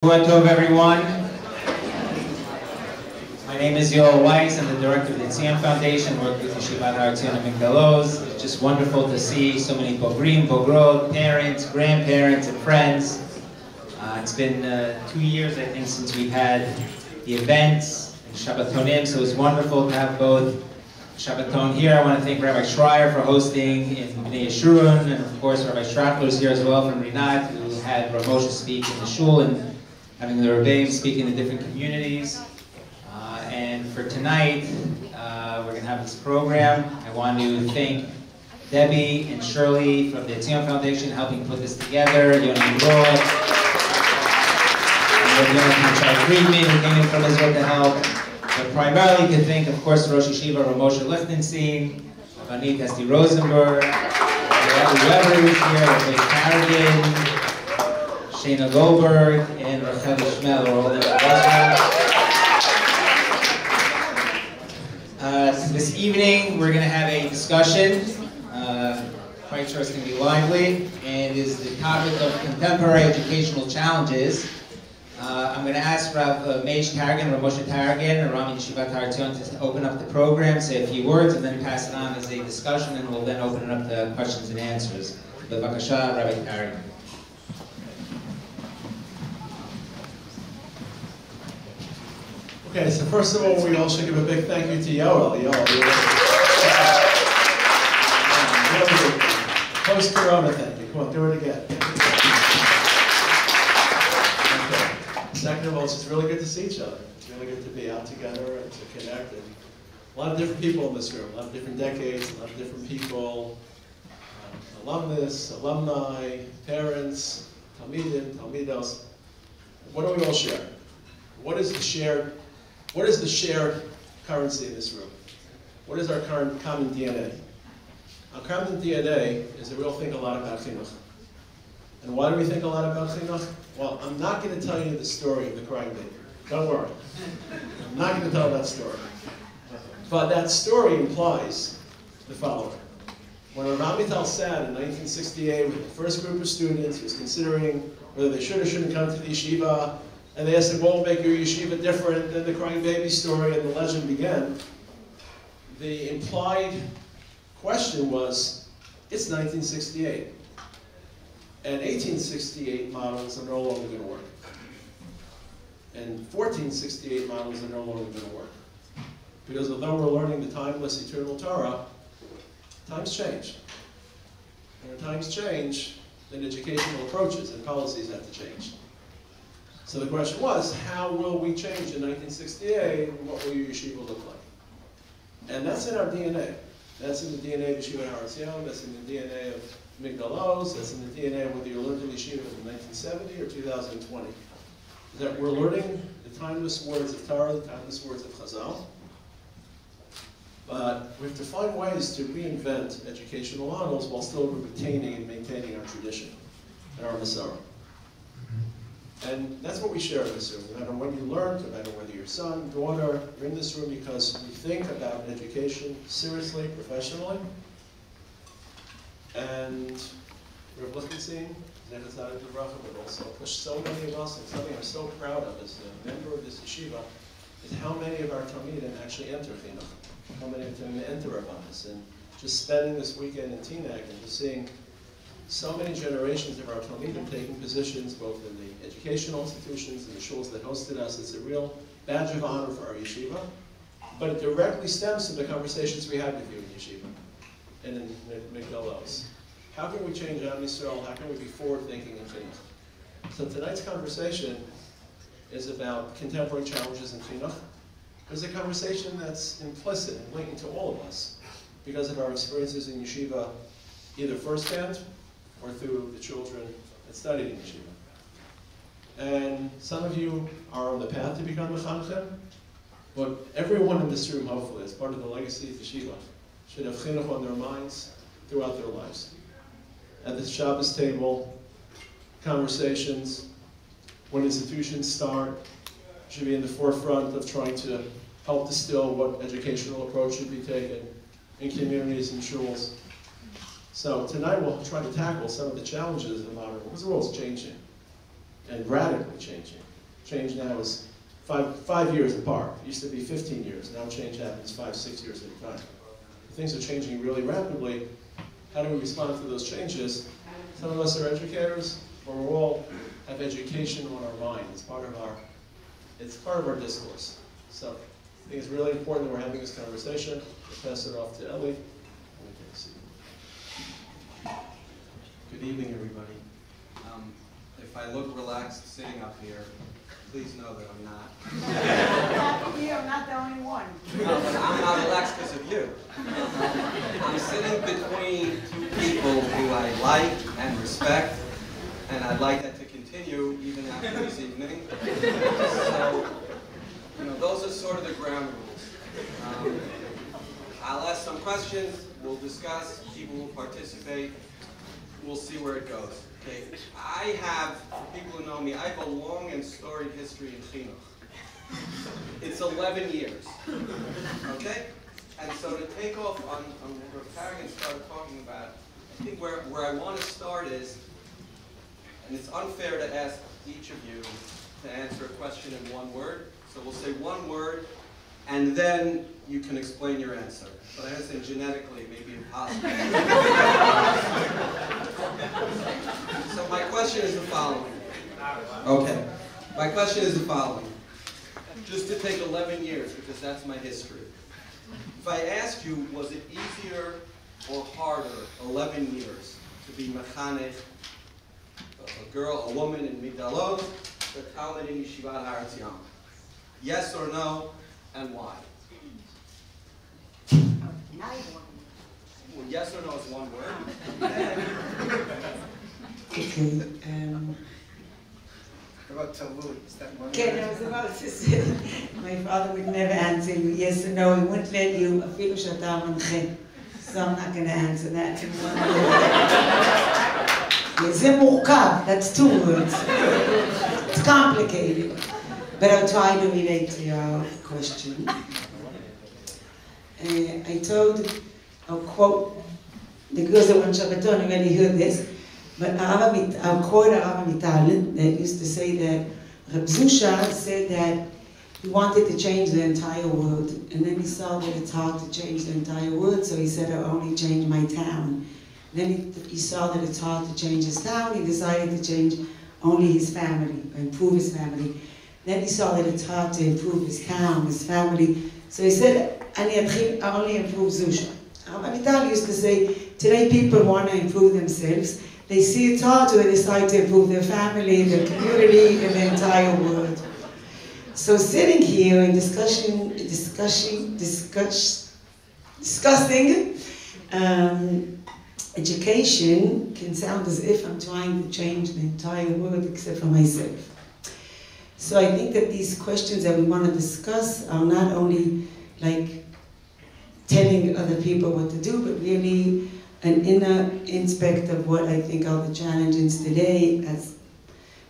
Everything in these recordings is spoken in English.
Tov, everyone. My name is Yoel Weiss. I'm the director of the Tzien Foundation. Work with Yeshivat Haretzion and It's just wonderful to see so many bogrim, bogrot, parents, grandparents, and friends. It's been 2 years, I think, since we've had the events and Shabbatonim, so it's wonderful to have both Shabbaton here. I want to thank Rabbi Schreier for hosting in Bnei Yeshurun, and of course Rabbi Stratler is here as well from Rinat, who had Mosheh speak in the shul and having the Rabbanit speak in the different communities. And for tonight, we're going to have this program. I want to thank Debbie and Shirley from the Tzien Foundation helping put this together, Yoni Roth, and Friedman who came in from Israel to help. But primarily to thank, of course, Rosh Yeshiva, Mosheh Lichtenstein, Rabbanit, Esti Rosenberg, whoever is here, Taragin, Shana Goldberg, and Rachel Shmel are all there. This evening, we're going to have a discussion. Quite sure it's going to be lively, and is the topic of contemporary educational challenges. I'm going to ask Rav Taragin, Rav Mosheh Taragin, and Rami Yeshivat Haretzion to open up the program, say a few words, and then pass it on as a discussion, and we'll then open it up to questions and answers. B'vakasha, Rabbi Taragin. Okay, so first of all, we all should give a big thank you to Yoel. Post-corona thank you. Come on, do it again. Okay. Second of all, it's just really good to see each other. It's really good to be out together and to connect. And a lot of different people in this room, a lot of different decades, a lot of different people, alumnus, alumni, parents, talmidim, talmidos. What do we all share? What is the shared currency in this room? What is our current common DNA? Our common DNA is that we all think a lot about chinuch. And why do we think a lot about chinuch? Well, I'm not going to tell you the story of the crying baby. Don't worry. I'm not going to tell that story. But that story implies the following. When Rabbanit sat in 1968 with the first group of students, he was considering whether they should or shouldn't come to the yeshiva, and they asked him, what will make your yeshiva different than the crying baby story, and the legend began. The implied question was, it's 1968. And 1868 models are no longer going to work. And 1468 models are no longer going to work. Because although we're learning the timeless, eternal Torah, times change. And when times change, then educational approaches and policies have to change. So the question was, how will we change in 1968, and what will your yeshiva look like? And that's in our DNA. That's in the DNA of Yeshivat Haretzion, that's in the DNA of Migdalos, that's in the DNA of whether you learned in Yeshiva in 1970 or 2020. That we're learning the timeless words of Torah, the timeless words of Chazal. But we have to find ways to reinvent educational models while still retaining and maintaining our tradition and our Masorah. And that's what we share in this room. No matter when you learned, no matter whether your son, daughter, you're in this room because we think about education seriously, professionally. And Rav Lichtenstein, but also pushed so many of us, and something I'm so proud of as a member of this yeshiva, is how many of our talmidim actually enter chinuch. How many of them enter Rabbanit. And just spending this weekend in Teaneck and just seeing so many generations of our talmidim taking positions both in the educational institutions and the shuls that hosted us. It's a real badge of honor for our yeshiva, but it directly stems from the conversations we had with you in yeshiva and in Migdalos. How can we change Am Yisrael? How can we be forward-thinking in chinuch? So tonight's conversation is about contemporary challenges in chinuch. There's a conversation that's implicit and linked to all of us because of our experiences in yeshiva, either firsthand or through the children that studied in yeshiva. And some of you are on the path to become mechanchim, but everyone in this room, hopefully, as part of the legacy of yeshiva, should have chinuch on their minds throughout their lives. At the Shabbos table, conversations, when institutions start, should be in the forefront of trying to help distill what educational approach should be taken in communities and shuls. So tonight we'll try to tackle some of the challenges of the modern world, because the world's changing. and radically changing. change now is five years apart. It used to be 15 years. Now change happens 5-6 years at a time. Things are changing really rapidly. How do we respond to those changes? Some of us are educators, but we all have education on our mind. It's part of our discourse. So I think it's really important that we're having this conversation. I'll pass it off to Ellie. Good evening, everybody. If I look relaxed sitting up here, please know that I'm not. I'm not the only one. No, but I'm not relaxed because of you. I'm sitting between two people who I like and respect, and I'd like that to continue even after this evening. So, those are sort of the ground rules. I'll ask some questions, we'll discuss, people will participate, we'll see where it goes. Okay, I have, people who know me, I have a long and storied history in chinuch. It's 11 years, okay? And so to take off on where Taragin started talking about, I think where I want to start is, and it's unfair to ask each of you to answer a question in one word, so we'll say one word, and then you can explain your answer. But I understand genetically it may be impossible. So my question is the following. Okay. My question is the following. Just to take 11 years, because that's my history. If I asked you, was it easier or harder, 11 years, to be mechanchim, a woman in Migdalos, or Talmud in Yeshivat HaRetzion? Yes or no, and why? Well, yes or no is one word. Okay. About Talmud, is that one Okay, I was about to say, my father would never answer you yes or no. He wouldn't let you, אפילו שאתה מנחה. So I'm not going to answer that in one word. זה מורכב, that's 2 words. It's complicated. But I'll try to relate to your question. I'll quote, the girls that went Shabbaton already heard this, but I'll quote Harav that used to say that Reb Zusha said that he wanted to change the entire world, and then he saw that it's hard to change the entire world, so he said, I'll only change my town. Then he saw that it's hard to change his town, he decided to change only his family, or improve his family. Then he saw that it's hard to improve his town, his family, so he said, I only improve Zusha. Rabbanit used to say, today people want to improve themselves. They see it's hard, so they decide to improve their family, their community, and the entire world. So sitting here and discussing education can sound as if I'm trying to change the entire world except for myself. So I think that these questions that we want to discuss are not only like telling other people what to do, but really an inner inspect of what I think are the challenges today, as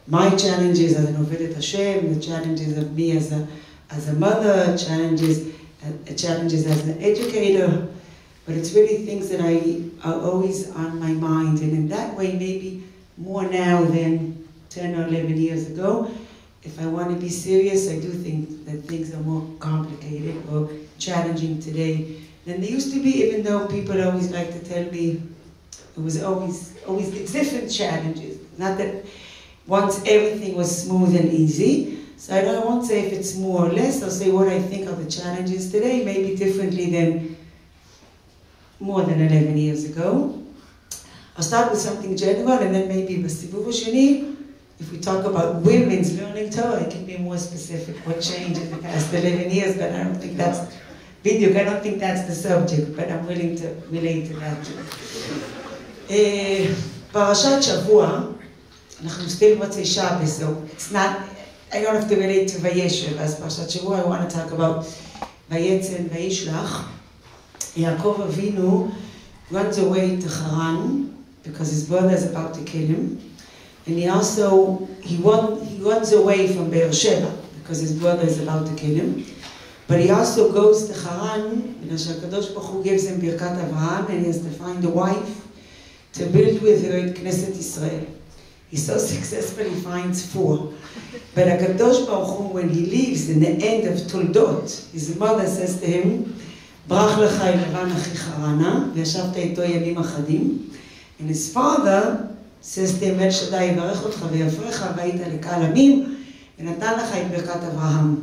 my challenges as an Ovedet Hashem, the challenges of me as a mother, challenges as an educator, but it's really things that are always on my mind, and in that way maybe more now than 10 or 11 years ago. If I want to be serious, I do think that things are more complicated or challenging today than they used to be, even though people always like to tell me it was always it's different challenges. Not that once everything was smooth and easy. So I won't say if it's more or less, I'll say what I think are the challenges today, maybe differently than more than 11 years ago. I'll start with something general, and then maybe b'sivuv hasheni, if we talk about women's learning Torah, it can be more specific what changed in the past 11 years, but I don't think that's biduk, I don't think that's the subject, but I'm willing to relate to that too. Parashat Shavua, אנחנו still מוצאי Shabbos, so it's not, I don't have to relate to Vayeshev as Parashat Shavua. I want to talk about Vayetzen, Vayishlach. Yaakov Avinu runs away to Haran because his brother is about to kill him. And he runs away from Beersheba because his brother is about to kill him. But he also goes to Haran because HaKadosh Baruch Hu gives him Birkat Avraham, and he has to find a wife to build with her in Knesset Israel. He so successfully finds 4. But HaKadosh Baruch Hu, when he leaves in the end of Toldot, his mother says to him, Brach lecha Elevan achicha Rana, וישבת איתו ימים אחדים. And his father says to him, El Shaddai יברך אותך ויפרך, והיית לקהל עמים, ונתן לך את ברכת אברהם.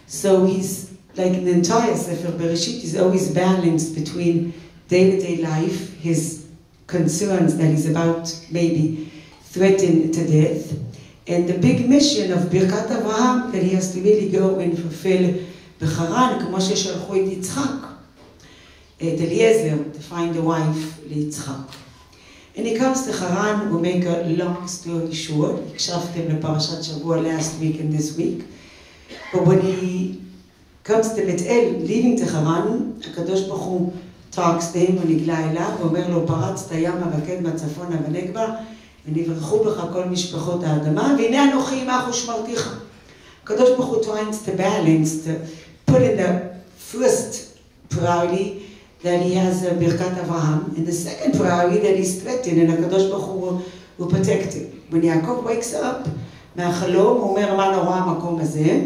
So he's, like in the entire Sefer Bereshit, he's always balanced between day-to-day life, his concerns that he's about maybe threatened to death, and the big mission of Birkat Avraham that he has to really go and fulfill בחרן, כמו ששלחו את יצחק, את אליעזר, to find a wife ליצחק. And he comes to Haran, we'll make a long story short, הקשבתם לפרשת שבוע last week and this week, but when he comes to Bethel, leaving to Haran, הקדוש ברוך הוא talks to him, הוא נגלה אליו, ואומר לו, פרצת ימה וקדמה צפונה ונגבה, ונברחו בך כל משפחות האדמה, והנה אנוכי עמך ושמרתיך. הקדוש ברוך הוא tries to balance, to put in the first priority that he has ברכת אברהם, and the second priority that he's threatened, and הקדוש ברוך הוא will protect him. When יעקב wakes up מהחלום, הוא אומר מה נורא המקום הזה,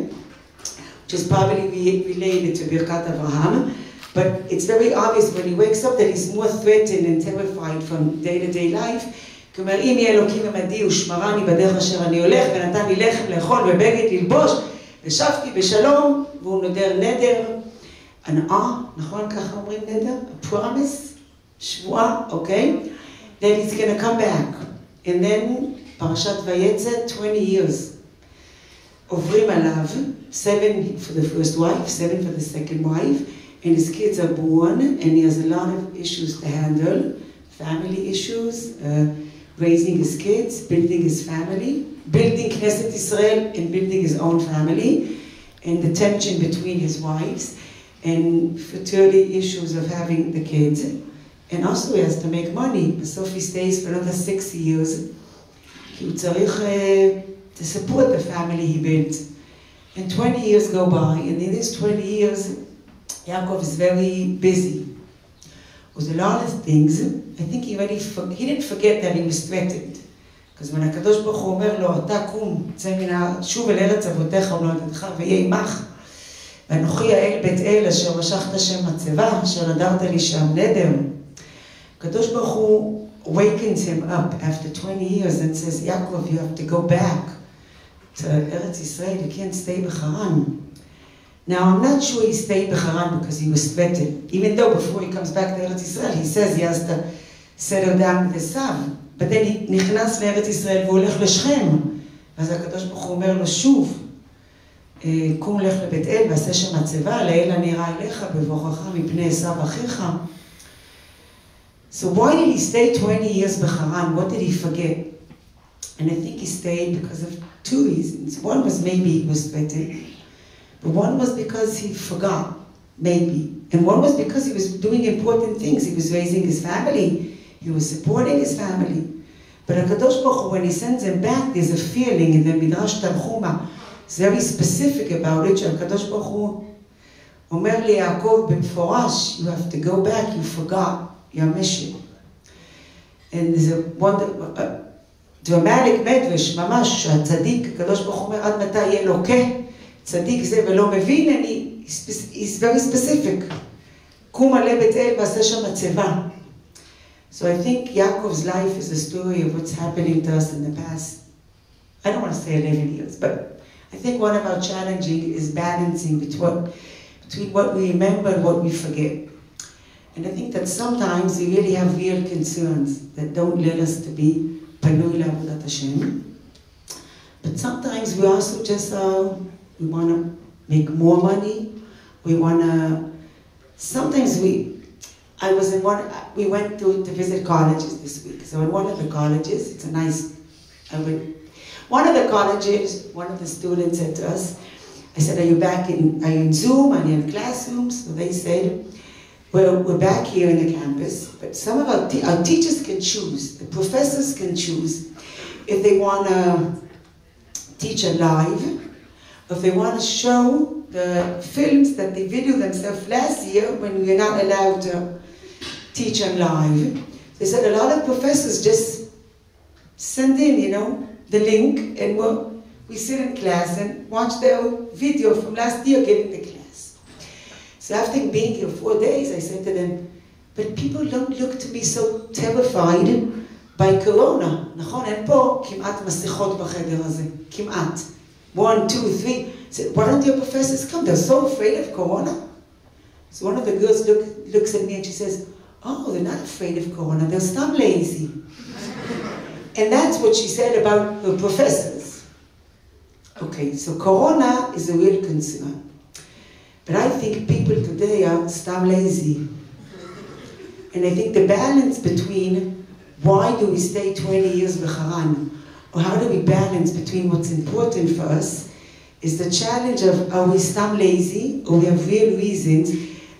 which is probably related to ברכת אברהם, but it's very obvious when he wakes up that he's more threatened and terrified from day-to-day life. כי אומר, אם יהיה אלוקים עמדי ושמרני בדרך אשר אני הולך, ונתן לי לחם לאכול ובגד ללבוש, ושבתי בשלום, והוא נודר נדר, הנאה, נכון ככה אומרים נדר? A promise, שבועה, אוקיי? Then he's going to come back. And then, פרשת ויצא, 20 years. עוברים עליו, 7 for the first wife, 7 for the second wife, and his kids are born, and he has a lot of issues to handle, family issues, raising his kids, building his family, building Knesset Israel and building his own family, and the tension between his wives, and fertility issues of having the kids. And also he has to make money. So if he stays for another 6 years, he would צריך to support the family he built. And 20 years go by, and in these 20 years, Yaakov is very busy with a lot of things. I think he didn't forget that he was threatened. Because when HaKadosh Baruch Hu אומר לו, אתה קום, צא מן שוב אל ארץ אבותיך ומולדתך ויהיה עמך. ואנוכי האל בית אל אשר משכת שם מצבה, אשר נדרת לי שם נדר. הקדוש ברוך הוא wakens him up after 20 years and says, Yaakov, you have to go back to Eretz Israel. You can't stay בחרן. Now, I'm not sure he stayed בחרן because he was threatened. Even though before he comes back to Eretz Israel, he says he has to settle down with his son. But then he נכנס לארץ ישראל והוא הולך לשכם. אז הקדוש ברוך הוא אומר לו שוב, קום לך לבית אל ועשה שם מצבה, לאל הנראה אליך בבוכך מפני עשיו אחיך. So why did he stay 20 years בחרן? What did he forget? And I think he stayed because of 2 reasons. One was maybe he was threatened. But one was because he forgot, maybe. And one was because he was doing important things. He was raising his family. He was supporting his family. But HaKadosh Baruch Hu, when he sends him back, there's a feeling in the Midrash Tanchuma. It's very specific about it. HaKadosh Baruch Hu אומר ליעקב במפורש, you have to go back, you forgot your mission. And there's a dramatic medrash, ממש, שהצדיק, הקדוש ברוך הוא אומר, עד מתי יהיה לוקה? צדיק זה ולא מבין, he's very specific. קום עלה בית אל ועשה שם מצבה. So I think Yaakov's life is a story of what's happening to us in the past. I don't want to say 11 years, but I think one of our challenging is balancing between what we remember and what we forget. And I think that sometimes we really have real concerns that don't let us to be panui לעבודת Hashem. But sometimes we also just we want to make more money. We want to. Sometimes we went to visit colleges this week. So in one of the colleges, it's a nice. One of the colleges, one of the students said to us, I said, are you in Zoom? Are you in classrooms? So they said, well, we're back here in the campus, but some of our teachers can choose, the professors can choose if they want to teach live, or if they want to show the films that they videoed themselves last year when we were not allowed to teach live. They said a lot of professors just send in, the link, and we sit in class and watch the video from last year giving the class. So after being here 4 days, I said to them, but people don't look to be so terrified by corona. נכון? אין פה כמעט מסכות בחדר הזה. כמעט. 1, 2, 3. I said, why don't your professors come? They're so afraid of corona. So one of the girls looks at me and she says, oh, they're not afraid of corona. They're still lazy. And that's what she said about her professors. Okay, so corona is a real concern. But I think people today are still lazy. And I think the balance between why do we stay 20 years b'charan, or how do we balance between what's important for us, is the challenge of are we still lazy, or we have real reasons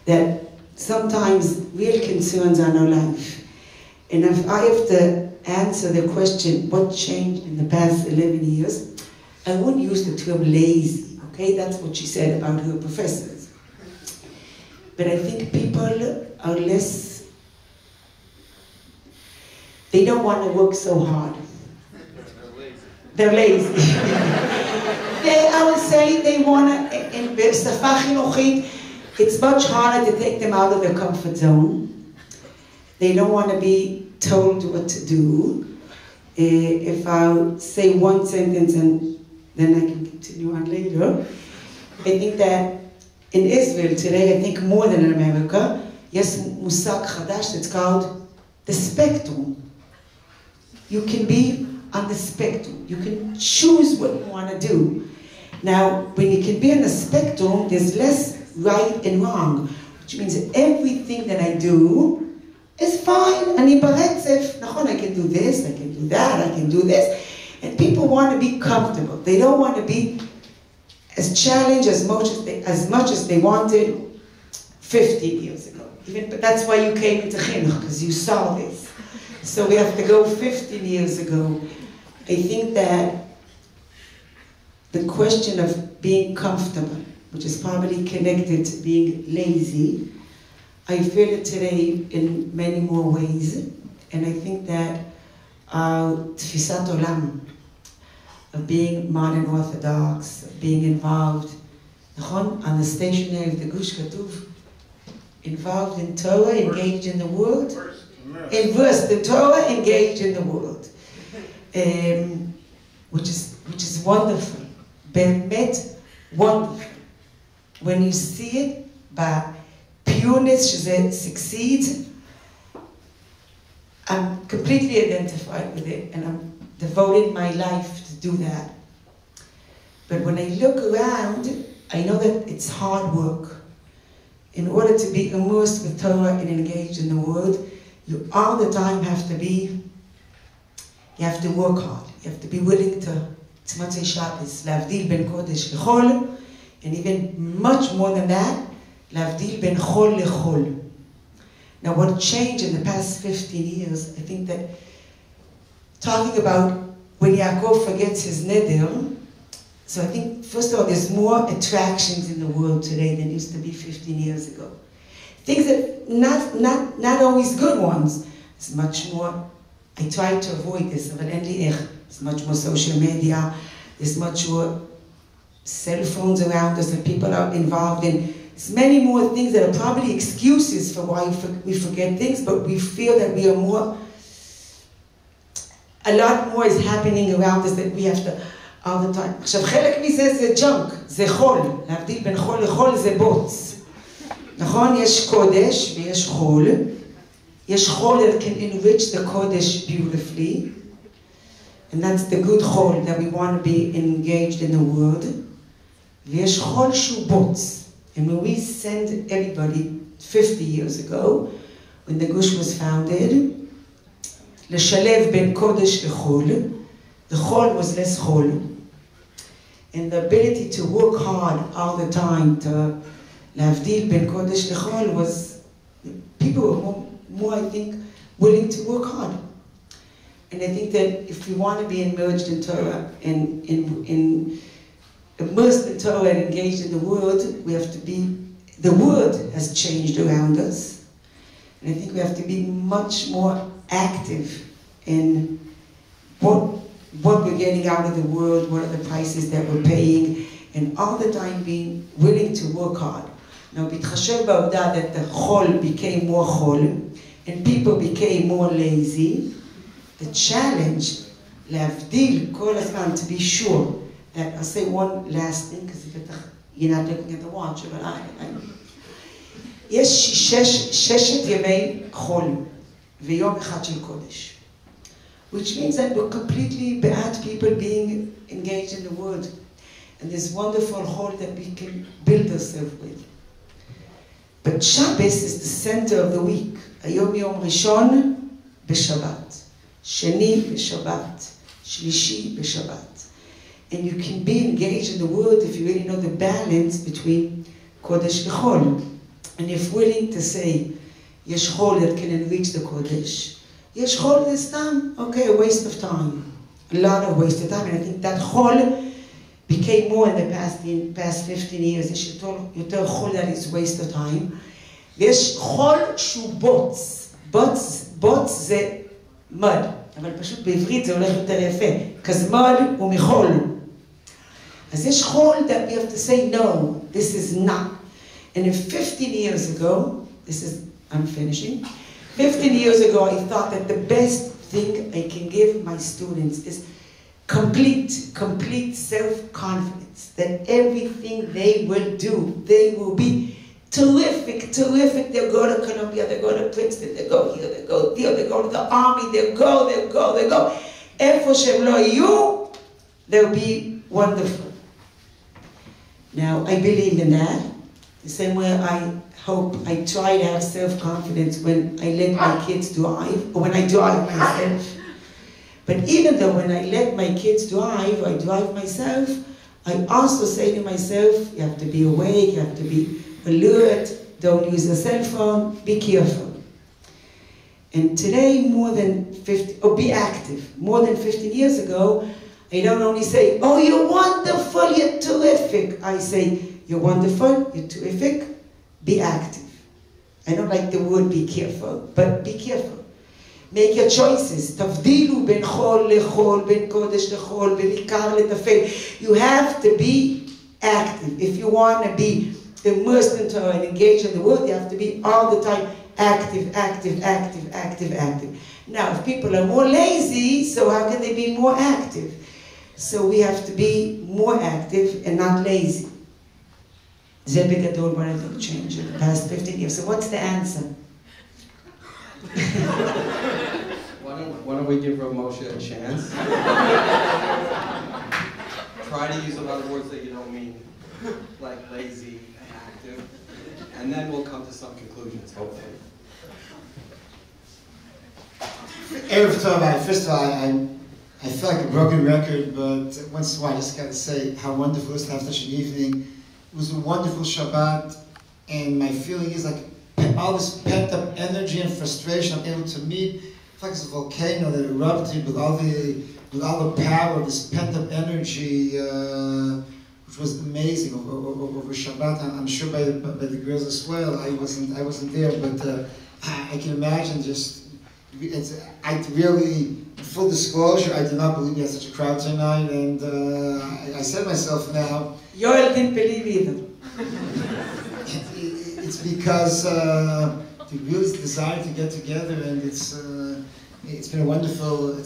that sometimes real concerns on our life. And if I have to answer the question, what changed in the past 11 years, I wouldn't use the term lazy, okay? That's what she said about her professors. But I think people are less, they don't want to work so hard. They're lazy. I would say they want to, in בשפה חינוכית, it's much harder to take them out of their comfort zone. They don't want to be told what to do. If I'll say one sentence and then I can continue on later. I think that in Israel today, I think more than in America, yes, מושג חדש, it's called the spectrum. You can be on the spectrum. You can choose what you want to do. Now, when you can be on the spectrum, there's less right and wrong, which means everything that I do is fine. אני ברצף, נכון, I can do this, I can do that, I can do this. And people want to be comfortable. They don't want to be as challenged as much as they wanted 15 years ago. But that's why you came into chinuch, because you saw this. So we have to go 15 years ago. I think that the question of being comfortable, which is probably connected to being lazy, I feel it today in many more ways. And I think that our tfisat olam, of being modern Orthodox, of being involved, on the stationery of the Gush Katuv, involved in Torah, engaged in the world, immersed in Torah, engaged in the world, which is wonderful, באמת wonderful. When you see it by pureness, שזה succeeds, I'm completely identified with it, and I'm devoting my life to do that. But when I look around, I know that it's hard work. In order to be immersed with Torah and engaged in the world, you all the time have to work hard. You have to be willing to, it's Motzei Shabbos, להגדיל בין קודש לחול, and even much more than that, להגדיל בין חול לחול. Now what changed in the past 15 years, I think that talking about when Yaakov forgets his neder, so I think, first of all, there's more attractions in the world today than used to be 15 years ago. Things that, not always good ones. It's much more, I try to avoid this, but it's much more social media, there's much more cell phones around us that people are involved in. There's many more things that are probably excuses for why we forget things, but we feel that we are more, a lot more is happening around us that we have to all the time. עכשיו חלק מזה זה junk, זה חול. להבדיל בין חול לחול זה בוץ. נכון? יש קודש ויש חול. יש חול that can enrich the קודש beautifully. And that's the good חול that we want to be engaged in the world. ויש חול שהוא בוץ. And when we send everybody 50 years ago, when the Gush was founded, לשלב בין קודש לחול, the chol was less chol. And the ability to work hard all the time to להבדיל בין קודש לחול was, people were more, I think, willing to work hard. And I think that if we want to be immersed in Torah and immersed in Torah and engaged in the world, we have to be, the world has changed around us. And I think we have to be much more active in what what we're getting out of the world, what are the prices that we're paying, and all the time being willing to work hard. Now, בהתחשב בעובדה that the חול became more חול, and people became more lazy, the challenge, להגדיל כל הזמן, to be sure that, I'll say one last thing, because you're not looking at the watch, but יש ששת ימי חול, ויום אחד של קודש. Which means that we're completely bad people being engaged in the word. And this wonderful whole that we can build ourselves with. But Shabbos is the center of the week. היום יום ראשון בשבת, שני בשבת, שלישי בשבת. And you can be engaged in the word if you really know the balance between Kodesh and Chol. And if willing to say, יש Chol that can enrich the Kodesh, יש Chol this time, okay, a waste of time. A lot of waste of time. And I think that Chol became more in the past 15 years. יש יותר חול that is waste of time. ויש חול שהוא בוץ. בוץ זה mud. אבל פשוט בעברית זה הולך יותר יפה. because mud הוא מחול. אז יש חול that we have to say no, this is not. And if 15 years ago, I'm finishing. 15 years ago I thought that the best thing I can give my students is complete self-confidence, that everything they will do, they will be terrific. They'll go to Columbia, they'll go to Princeton, they'll go here, they'll go there, they'll go to the army, they'll go. איפה שהם לא יהיו, they'll be wonderful. Now, I believe in that. The same way I try to have self-confidence when I let my kids drive, or when I drive myself. But even though when I let my kids drive, I drive myself, I also say to myself, you have to be awake, you have to be alert, don't use a cell phone, be careful. And today, be active. More than 15 years ago, I don't only say, oh, you're wonderful, you're terrific. I say, you're wonderful, you're terrific, be active. I don't like the word be careful, but be careful. Make your choices. תבדילו בין חול לחול, בין קודש לחול, בין עיקר לטפל. You have to be active. If you want to be immersed in Torah and engaged in the word, you have to be all the time active. Now, if people are more lazy, so how can they be more active? So we have to be more active and not lazy. זה בגדול what I think changed in the past 15 years. So what's the answer? Why don't we give Moshe a chance? Try to use a lot of words that you don't mean, like lazy and active, and then we'll come to some conclusions, hopefully. Erev Tov, first of all, I feel like a broken record, but once in a while I just got to say how wonderful it is to have such an evening. It was a wonderful Shabbat, and my feeling is like all this pent-up energy and frustration I'm able to meet. It's like it's a volcano that erupted with all the power of this pent-up energy, which was amazing over Shabbat. I'm sure by the girls as well. I wasn't there, but I can imagine just. I really, full disclosure, I did not believe we had such a crowd tonight, and I said to myself now. Yoel didn't believe either. It's because the real desire to get together, and it's been a wonderful.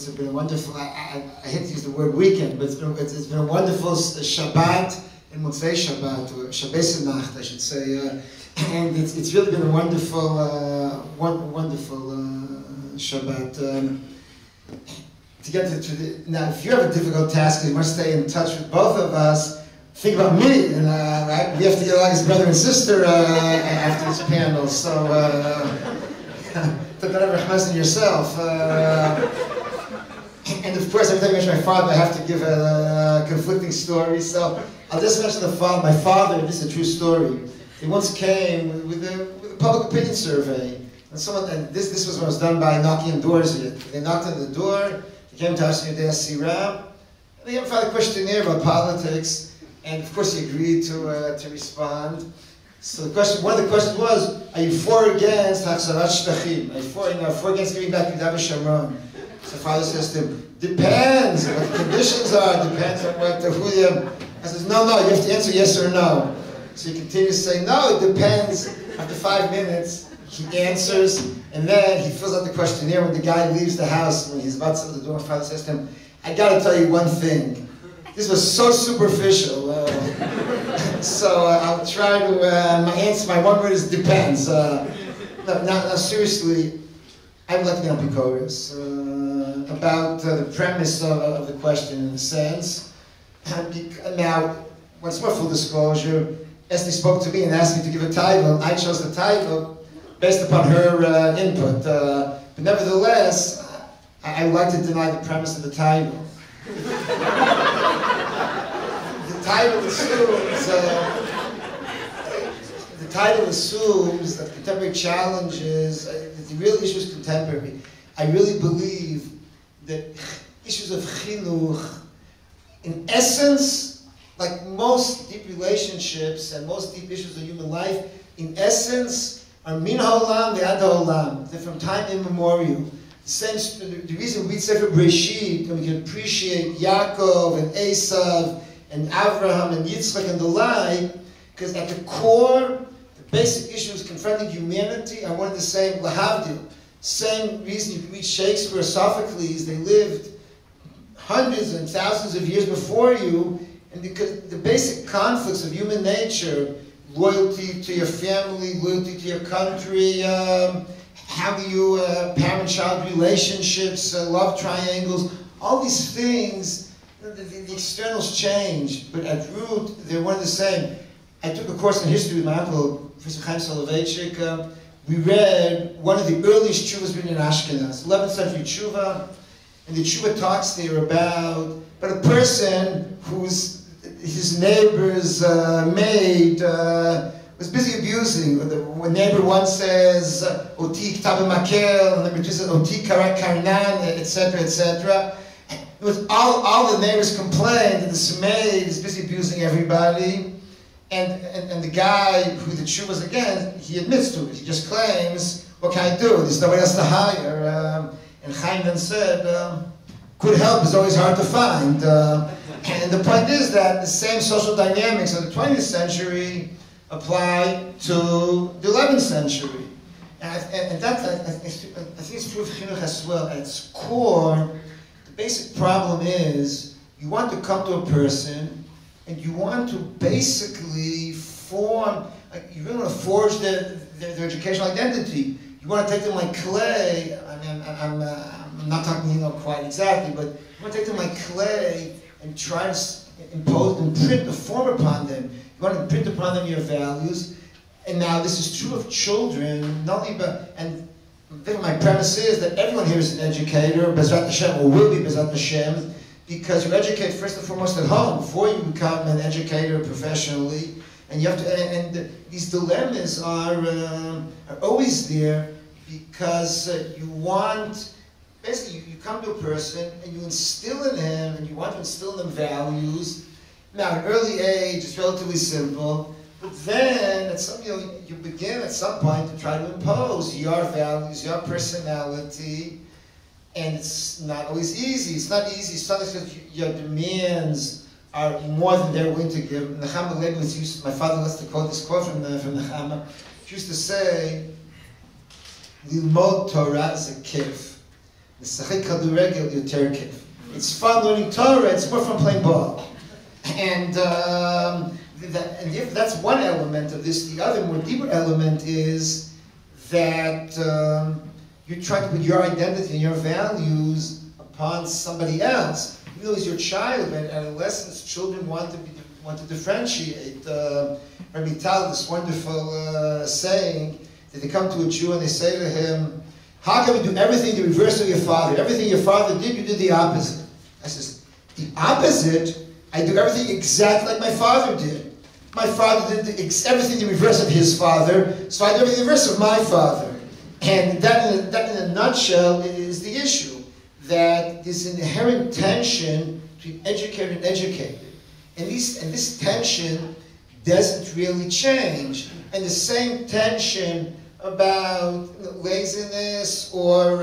I hate to use the word weekend, but it's been a wonderful Shabbat and Moshe Shabbat, or Shabbos Nacht, I should say, and it's really been a wonderful Shabbat. To get to now, if you have a difficult task, you must stay in touch with both of us. Think about me, and right? We have to get along as brother and sister after this panel. So don't ever hassle yourself. And of course, every time I mention my father, I have to give a conflicting story. So I'll just mention my father. This is a true story. He once came with a public opinion survey. And this was what was done by knocking on doors. They knocked on the door. They came to us in the Esti. They gave a questionnaire about politics. And of course, he agreed to respond. So one of the questions was, are you for or against Hachzarat Shtachim? Are you for against giving back Yudah v'Shamron? So father says to him, depends on what the conditions are, depends on what the who. I says, no, you have to answer yes or no. So he continues to say, no, it depends. After 5 minutes, he answers, and then he fills out the questionnaire. When the guy leaves the house, when he's about to leave the door, my father says to him, I got to tell you one thing. This was so superficial. So I'll try to, my answer, my one word is depends. Now, seriously, I would like to be on Pikoris about the premise of the question in a sense. Now, once more full disclosure, Esti spoke to me and asked me to give a title. I chose the title based upon her input. But nevertheless, I would like to deny the premise of the title. The title assumes that contemporary challenges, the real issue is contemporary. I really believe that issues of chinuch, in essence, like most deep relationships and most deep issues of human life, in essence, are min ha'olam ve'ad ha'olam. They're from time immemorial. The reason we read Sefer Breshit, and we can appreciate Yaakov and Esav and Avraham and Yitzchak and the like, because at the core, the basic issues confronting humanity are one of the same, להגדיל. Same reason you read Shakespeare, Sophocles, they lived hundreds and thousands of years before you, and because the basic conflicts of human nature, loyalty to your family, loyalty to your country, how do you parent-child relationships, love triangles, all these things, the externals change, but at root, they're one and the same. I took a course in history with my uncle, Professor Chaim Soloveitchik. We read one of the earliest tshuvas written in Ashkenaz, 11th century tshuva, and the tshuva talks there about a person whose his neighbor's maid was busy abusing. One neighbor once says, "Oti k'tab makel," and number two says, "Oti karak karnan," etc., etc. It was all the neighbors complained that this maid is busy abusing everybody. And the guy who the tshuva was against, he admits to it. He just claims, what can I do? There's nobody else to hire. And Chaim then said, good help is always hard to find. And the point is that the same social dynamics of the 20th century apply to the 11th century. And that, I think it's true of chinuch as well. At its core, the basic problem is you want to come to a person and you want to basically form, you really want to forge their educational identity. You want to take them like clay. I mean, I'm not talking quite exactly, but you want to take them like clay and try to impose and print a form upon them. You want to print upon them your values. And now this is true of children, not only and I think my premise is that everyone here is an educator, Bezrat Hashem, or will be Bezrat Hashem, because you educate first and foremost at home before you become an educator professionally, and you have to. And these dilemmas are always there because you want. Basically, you come to a person and you instill in him, and you want to instill in him values. Now, at an early age, it's relatively simple, but then at some, you begin at some point to try to impose your values, your personality. And it's not always easy. It's not easy. Sometimes because your demands are more than they're willing to give. Nechama Leibowitz used, my father likes to quote this quote from Nechama. She used to say, "Lilmod Torah is a kif. L'sachek kaduregel yoter kif." It's fun learning Torah. It's more fun playing ball. And that's one element of this. The other, more deeper element is that. You try to put your identity and your values upon somebody else. You know, as your child, at adolescence, children want to differentiate. Rabbi Tal, this wonderful saying that they come to a Jew and they say to him, "How can we do everything the reverse of your father? Everything your father did, you did the opposite." I says, "The opposite? I do everything exactly like my father did. My father did everything the reverse of his father, so I do everything the reverse of my father." And that in a nutshell is the issue, that there's an inherent tension between educated and educated. And this tension doesn't really change. And the same tension about laziness or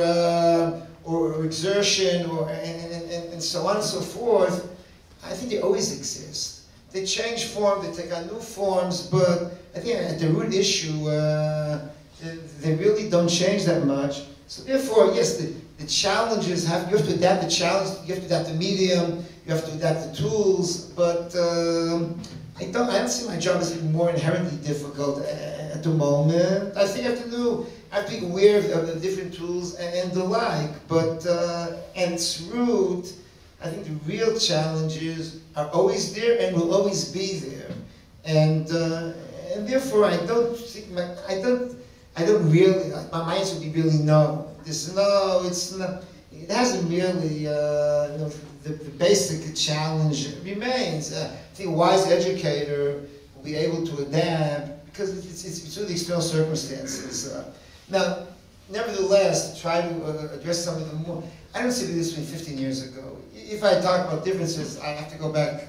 or exertion, and so on and so forth, I think they always exist. They change form, they take on new forms, but I think at the root issue, they really don't change that much. So therefore, yes, the challenges you have to adapt the challenge, you have to adapt the medium, you have to adapt the tools, but I don't see my job as more inherently difficult at the moment. I think I have to be aware of the different tools and the like, but and its root, I think the real challenges are always there and will always be there, and therefore I don't think I don't really, my answer would be really no. It's not. It hasn't really. The basic challenge remains. I think a wise educator will be able to adapt because it's really external circumstances. Now, nevertheless, to try to address some of them more, I don't see this between 15 years ago. If I talk about differences, I have to go back,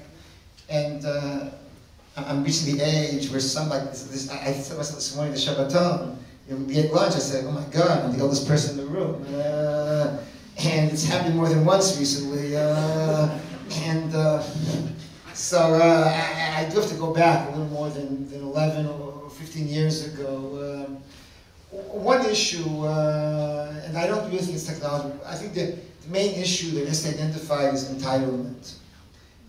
and I'm reaching the age where somebody. I said myself this morning, the Shabbaton. We ate lunch. I said, "Oh my God, I'm the oldest person in the room," and it's happened more than once recently. So I do have to go back a little more than 11 or 15 years ago. One issue, and I don't really think it's technology. I think the main issue that Esti identified is entitlement,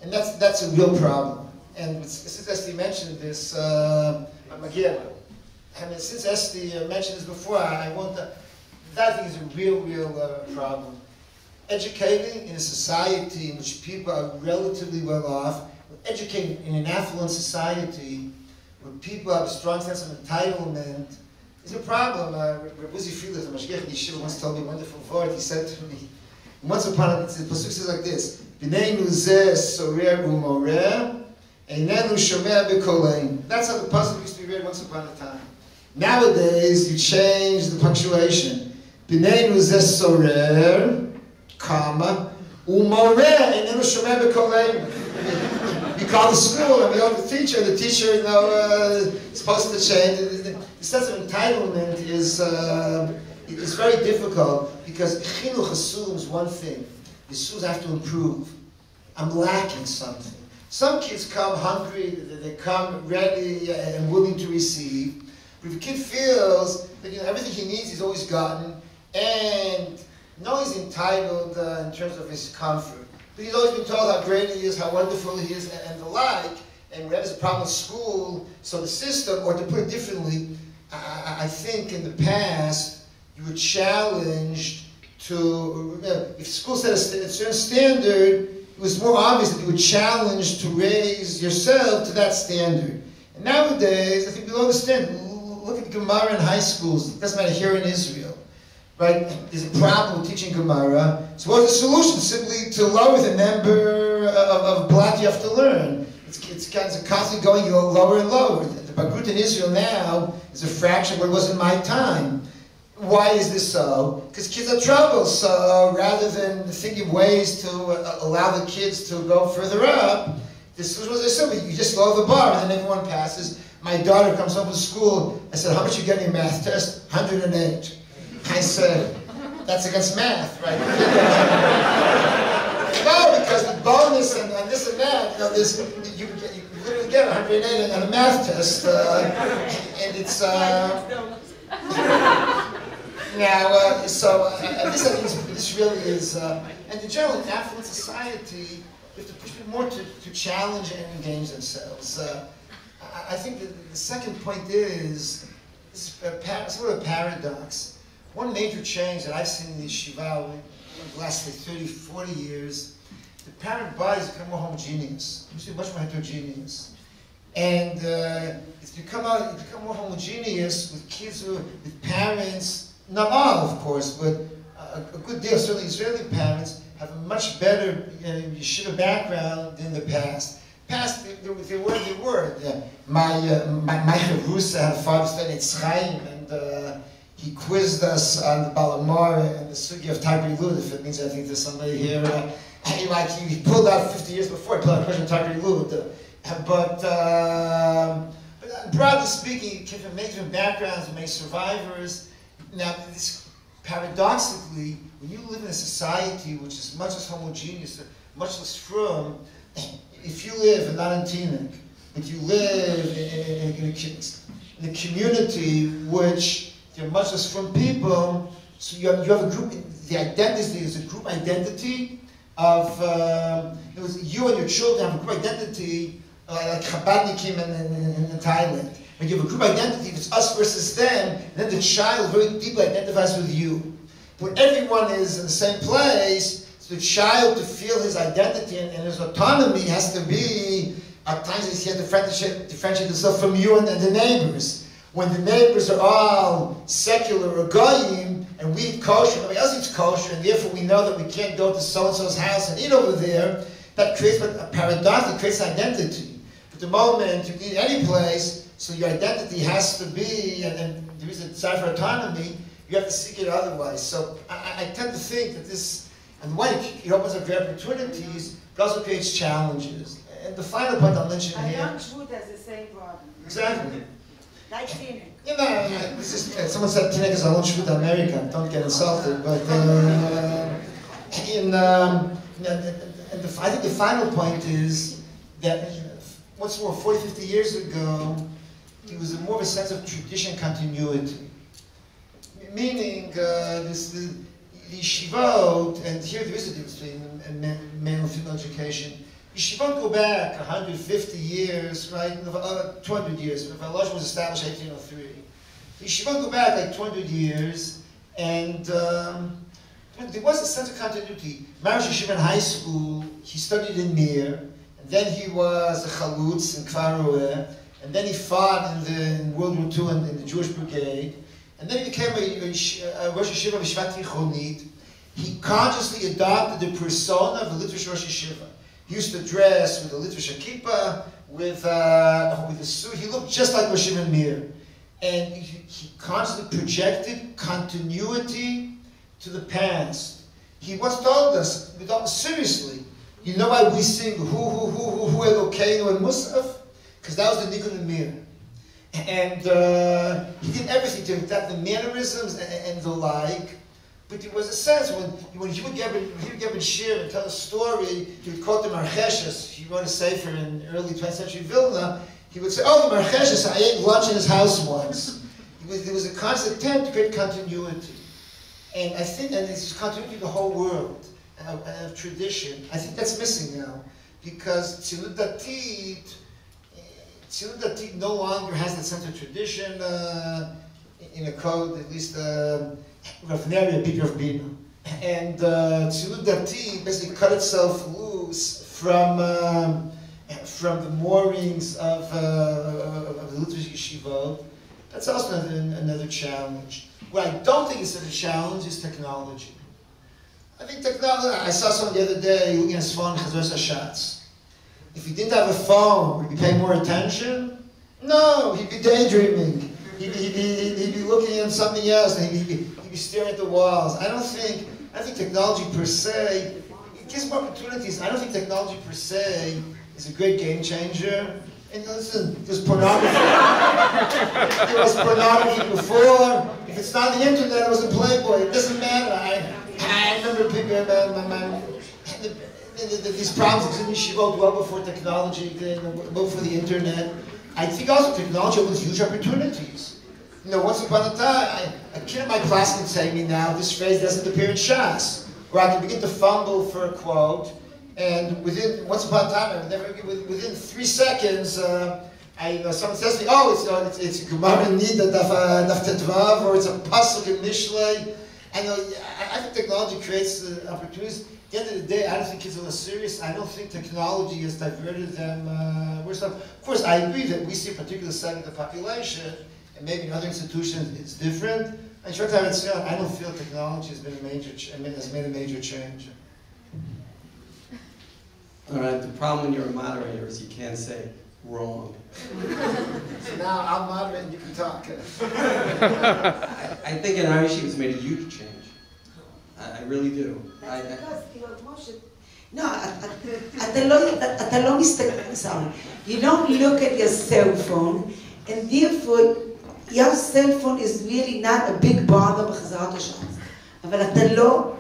and that's a real problem. And since Esti mentioned this, again. I mean, since Esti mentioned this before, I want that I think is a real problem. Educating in a society in which people are relatively well off, educating in an affluent society where people have a strong sense of entitlement is a problem. Rabbi Friedrich, the Mashgiach in Yeshiva, once told me a wonderful word. He said to me, once upon a time, the pasuk says like this: Bnei nuzeh sorer umorer, einenu shomea b'kolein. That's how the pasuk used to be read once upon a time. Nowadays, you change the punctuation. Bnei nuzeh sorer, comma, umorer, einenu shomea b'kolein. You call the school and we go to the teacher, is supposed to change. The sense of entitlement is very difficult because chinuch assumes one thing. It assumes I have to improve. I'm lacking something. Some kids come hungry, they come ready and willing to receive. But if a kid feels that everything he needs he's always gotten, and he's entitled in terms of his comfort. But he's always been told how great he is, how wonderful he is, and the like. And whenever there's a problem in school, so the system, or to put it differently, I think in the past, you were challenged to, if school set a certain standard, it was more obvious that you were challenged to raise yourself to that standard. And nowadays, I think we all understand, look at Gemara in high schools, it doesn't matter here in Israel. Right? There's a problem with teaching Gemara. So what's the solution? Simply to lower the number of block you have to learn. It's constantly going lower and lower. The Bagrut in Israel now is a fraction of what it was in my time. Why is this so? Because kids have trouble. So rather than thinking of ways to allow the kids to go further up, this was what I said. You just lower the bar and then everyone passes. My daughter comes home from school. I said, how much you get in your math test? 108. I said, that's against math, right? No, because the bonus and this and that, you literally get 108 on a math test, and it's now. So this really is, and in general, in affluent society, you have to push people more to challenge and engage themselves. I think that the second point is sort of a paradox. One major change that I've seen in the yeshiva in the last 30, 40 years, the parent bodies become more homogeneous, much more heterogeneous. And it's become more homogeneous with kids, with parents, not all of course, but a good deal, certainly Israeli parents, have a much better yeshiva background than the past. They were. My Chavrusa had a father studying Chaim, and he quizzed us on the Balamar and the Sugi of Taragin, if it means anything to somebody here. He pulled out 50 years before, he pulled out a question of Taragin. But broadly speaking, he came from many different backgrounds, many survivors. Now, paradoxically, when you live in a society which is much less homogeneous, much less frum, if you live, and not in Teaneck, but you live in a community which there are much less frum people, so you have a group, the identity is a group identity of, you and your children have a group identity, like Chabadnikim in Thailand. When you have a group identity, if it's us versus them, then the child very deeply identifies with you. When everyone is in the same place, so the child to feel his identity and his autonomy has to be, at times he has to differentiate himself from you and the neighbors. When the neighbors are all secular or goyim, and we eat kosher, nobody else eats kosher, and therefore we know that we can't go to so-and-so's house and eat over there, that creates a paradox, it creates identity. But the moment you eat any place, so your identity has to be, and there is a desire for autonomy, you have to seek it otherwise. So I tend to think that this, and one, it opens up great opportunities, but also creates challenges. And the final point I'll mention here. A young Shvut has the same problem. Exactly. Like Teaneck. You know, this is, someone said Teaneck is a lone Shvut in America. Don't get insulted, but I think the final point is that once more, 40, 50 years ago, it was more of a sense of tradition continuity. Meaning, the yeshivot, and here there is a difference between male and female education. Yeshivot go back 150 years, right? 200 years. Velozh was established in 1803. Yeshivot go back like 200 years, and there was a sense of continuity. Marish Yeshiva in high school, he studied in Mir, and then he was a chalutz in Kfar Roeh, and then he fought in World War II in the Jewish Brigade, and then he became a Rosh Yeshiva of Yeshivat Tichonit. He consciously adopted the persona of a Litvish Rosh Yeshiva. He used to dress with a Litvish kippah, with a suit. He looked just like Rosh Yeshiva Mir. And he constantly projected continuity to the past. He once told us, seriously, you know why we sing Hu Elokeinu and Musaf? Because that was the Nigun and Mir. And he did everything to that, the mannerisms and the like. But there was a sense when he would give a shir and tell a story, he would quote the Marcheshes. He wrote a sefer in early 20th century Vilna. He would say, "Oh, the Marcheshes, I ate lunch in his house once." There was a constant attempt to create continuity, and I think that this is continuity of the whole world and of tradition. I think that's missing now because Tzilud Datit no longer has that sense of tradition in a code, at least Rafneri, a Big of Bina. And Tzilud Datit basically cut itself loose from the moorings of the Litvish Yeshivot. That's also another challenge. What I don't think is such a challenge is technology. I think technology, I saw someone the other day looking at his phone, Chazos shots. If he didn't have a phone, would he pay more attention? No, he'd be daydreaming. He'd be looking at something else, and he'd be staring at the walls. I think technology per se, it gives more opportunities. I don't think technology per se is a great game changer. And listen, there's pornography. There was pornography before. If it's not on the internet, it was in Playboy. It doesn't matter. I remember people, these problems in Yeshivot well before technology, well before the internet. I think also technology opens huge opportunities. You know, once upon a time, a kid in my class can say to me now, this phrase doesn't appear in Shas. Or I can begin to fumble for a quote, and once upon a time, within 3 seconds, someone says to me, oh, it's Gemara Nida Daf Tetvav, or it's a pasuk in Mishlei. I think technology creates opportunities. At the end of the day, I don't think kids are less serious. I don't think technology has diverted them. Of course, I agree that we see a particular segment of the population, and maybe in other institutions it's different. I don't feel technology has made a major change. All right, the problem when you're a moderator is you can't say wrong. So now I'll moderate and you can talk. I think in our issue it's made a huge change. I really do. Moshe, no, you don't look at your cell phone, and therefore your cell phone is really not a big bother. אבל אתה לא,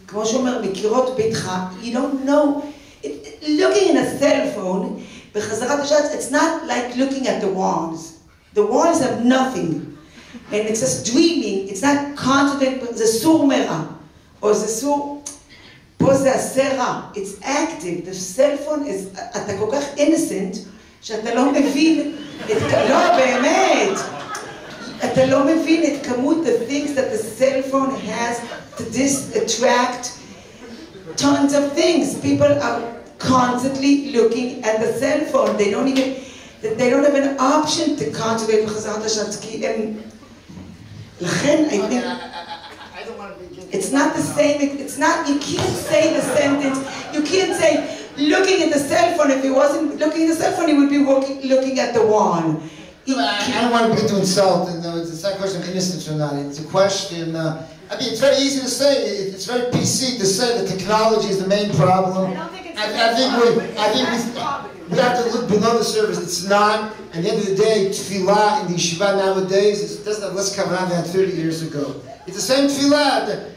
כמו שאומר, מכירות ביתך, you don't know. Looking in a cell phone, בחזרת השעת, it's not like looking at the walls. The walls have nothing. And it's just dreaming, it's not concentrated, זה סור מרע. או זה סור, פה זה הסרע. It's active. The cell phone is, אתה כל כך innocent, שאתה לא מבין, לא, באמת. אתה לא מבין את כמות the things that the cell phone has to attract tons of things. People are constantly looking at the cell phone. They don't have an option to concentrate בחזרת השעת, כי הם... לכן, I think... It's not the same, it's not, you can't say the sentence, you can't say, looking at the cell phone, if he wasn't looking at the cell phone, he would be looking at the wall. I don't want to begin to insult, and it's not a question of innocence or not, it's a question, I mean, it's very easy to say, it's very PC to say that technology is the main problem. I don't think it's I think we have to look below the surface. It's not. At the end of the day, tefillah in the yeshiva nowadays, it doesn't have less kavanah than 30 years ago. It's the same tefillah.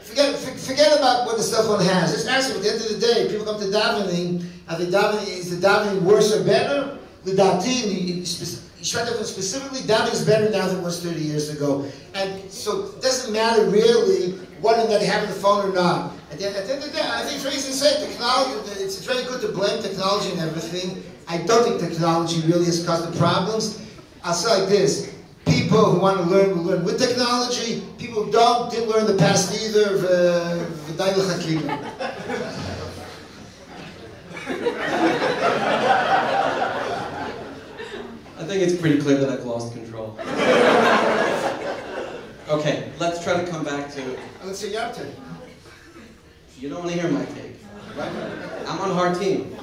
Forget about what the cell phone has. Just ask them, at the end of the day, people come to davening, is the davening worse or better? The davening, specifically, davening is better now than it was 30 years ago. And so it doesn't matter really whether they have the phone or not. At the end of the day, I think it's very easy to say technology, it's very good to blame technology and everything. I don't think technology really has caused the problems. I'll say like this, people who want to learn will learn with technology, people who didn't learn in the past either, v'day l'chakim. I think it's pretty clear that I've lost control. Okay, let's try to come back to... Let's see your turn. You don't want to hear my take, right? I'm on our team.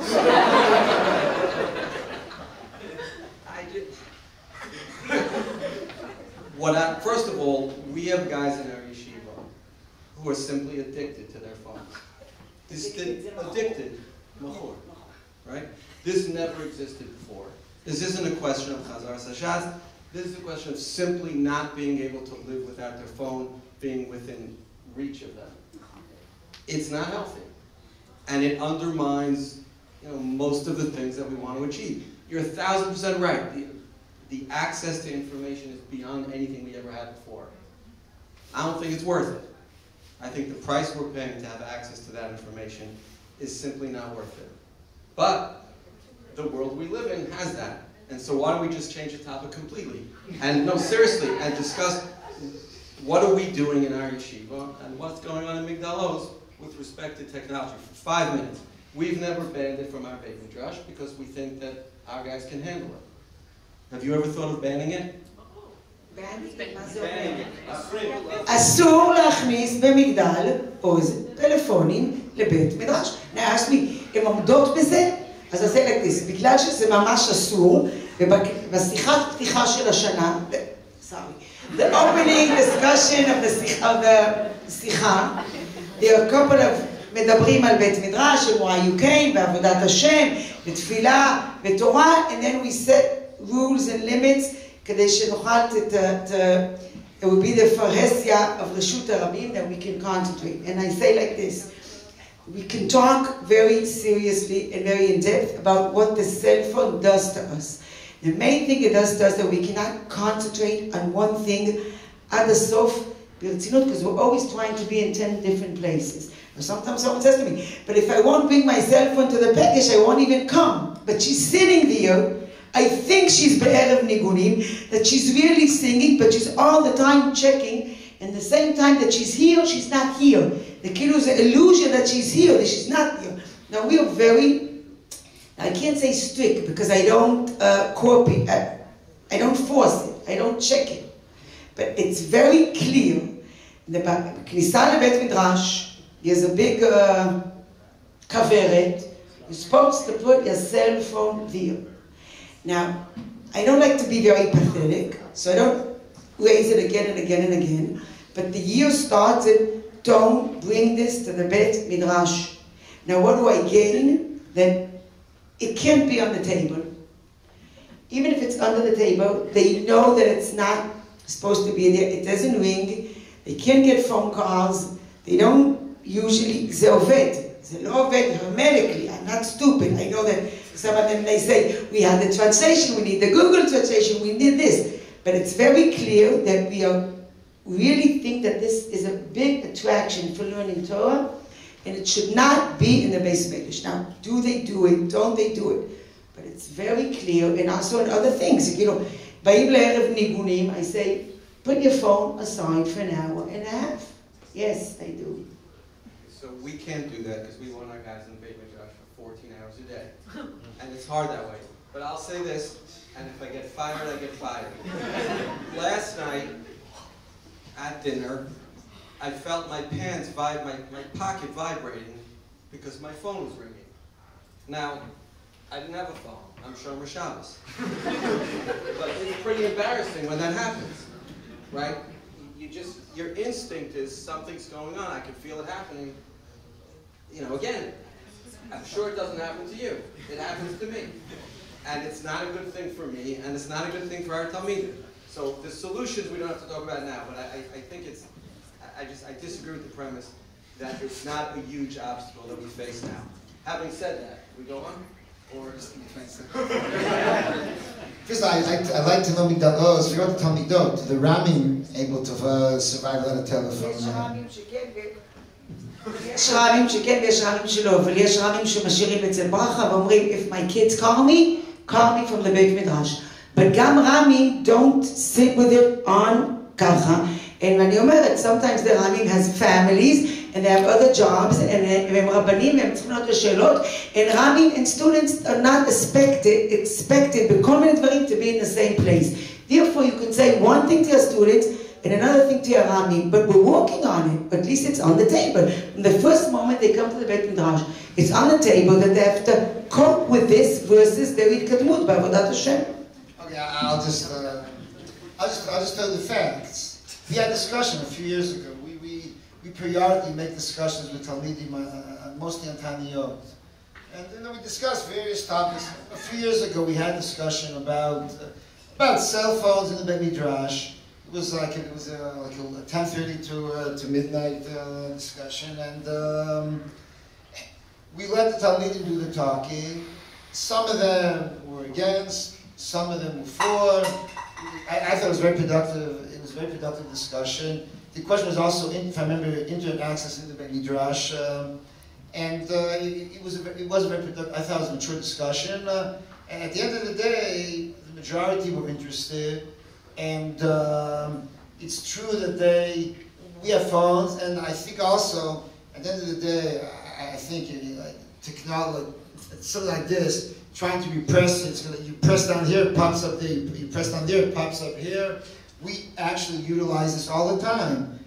First of all, we have guys in our yeshiva who are simply addicted to their phones. Addicted, right? This never existed before. This isn't a question of chazar sashas. This is a question of simply not being able to live without their phone being within reach of them. It's not healthy, and it undermines, most of the things that we want to achieve. You're 1,000% right. The access to information is beyond anything we ever had before. I don't think it's worth it. I think the price we're paying to have access to that information is simply not worth it. But the world we live in has that. And so why don't we just change the topic completely? And no, seriously, and discuss what are we doing in our yeshiva and what's going on in Migdalos with respect to technology. For 5 minutes. We've never banned it from our Beit Midrash because we think that our guys can handle it. Have you ever thought of banning it? אסור להכניס במגדל עוז פלאפונים לבית מדרש. Ask me, הן עומדות בזה? אז I say like this, בגלל שזה ממש אסור, ובשיחת פתיחה של השנה, the opening discussion of the שיחה, there are a couple of מדברים על בית מדרש, של why you came, בעבודת השם, בתפילה, בתורה, and then we set rules and limits, כדי שנוכל it will be the farhesia of רשות הרבים that we can concentrate. And I say like this, we can talk very seriously and very in depth about what the cell phone does to us. The main thing it does to us that we cannot concentrate on one thing at the sof, because we're always trying to be in 10 different places. Or sometimes someone says to me, but if I won't bring my cell phone to the package, I won't even come. But she's sitting there, I think she's be'erev nigunim, that she's really singing, but she's all the time checking, and the same time that she's here, she's not here. The kiddo is an illusion that she's here, that she's not here. Now we are very, I can't say strict, because I don't copy, I don't force it, I don't check it. But it's very clear. בכניסה לבית מדרש, there's a big kaveret. You're supposed to put your cell phone there. Now, I don't like to be very pathetic, so I don't raise it again and again and again. But the year started, don't bring this to the Beit Midrash. Now, what do I gain? That it can't be on the table. Even if it's under the table, they know that it's not supposed to be there. It doesn't ring. They can't get phone calls. They don't usually, זה עובד. זה לא עובד hermetically. I'm not stupid. I know that some of them, they say, we had the translation, we need the Google translation, we need this. But it's very clear that we really think that this is a big attraction for learning Torah, and it should not be in the Beis Mikdash. Now, do they do it? Don't they do it? But it's very clear, and also in other things. You know, ba'im le'erev nigunim, I say, put your phone aside for an hour and a half. Yes, I do. So we can't do that because we want our guys in the Beit Midrash for 14 hours a day. And it's hard that way. But I'll say this, and if I get fired, I get fired. Last night, at dinner, I felt my pants my pocket vibrating because my phone was ringing. Now, I didn't have a phone. I'm Shomer Shabbos. But it's pretty embarrassing when that happens, right? Your instinct is something's going on. I can feel it happening. You know, again, I'm sure it doesn't happen to you. It happens to me. And it's not a good thing for me, and it's not a good thing for our Talmidim. So the solutions we don't have to talk about now, but I think it's, I disagree with the premise that it's not a huge obstacle that we face now. Having said that, we go on? Or just keep First, I'd like to know Midot. If you want to tell Midot, the Ramim able to survive without a telephone. יש רמים שכן ויש רמים שלא, אבל יש רמים שמשאירים אצל ברכה ואומרים, if my kids call me from the בית מדרש. But גם רמים don't sit with it on ככה. And אני אומרת, sometimes the רמים has families and they have other jobs and הם רבנים והם צריכים להיות לשאלות and רמים and students are not expected בכל מיני דברים to be in the same place. Therefore you can say one thing to your students and another thing to your Rami, but we're working on it. At least it's on the table. From the first moment they come to the Beit Midrash, it's on the table that they have to cope with this versus their התקדמות בעבודת השם. Okay, I'll just tell the facts. We had a discussion a few years ago. We periodically make discussions with Talmidim, mostly on Taniyot. And then we discussed various topics. A few years ago we had a discussion about cell phones in the Beit Midrash. It was like a 10:30 to midnight discussion, and we let the Talmidim do the talking. Some of them were against, some of them were for. I thought it was very productive. It was a very productive discussion. The question was also, if I remember, internet access in the Beit Midrash, and it was a very productive. I thought it was a mature discussion. And at the end of the day, the majority were interested. And it's true that we have phones, and I think also, at the end of the day, I think technology, something like this, trying to repress it, you press down here, it pops up there, you press down there, it pops up here. We actually utilize this all the time.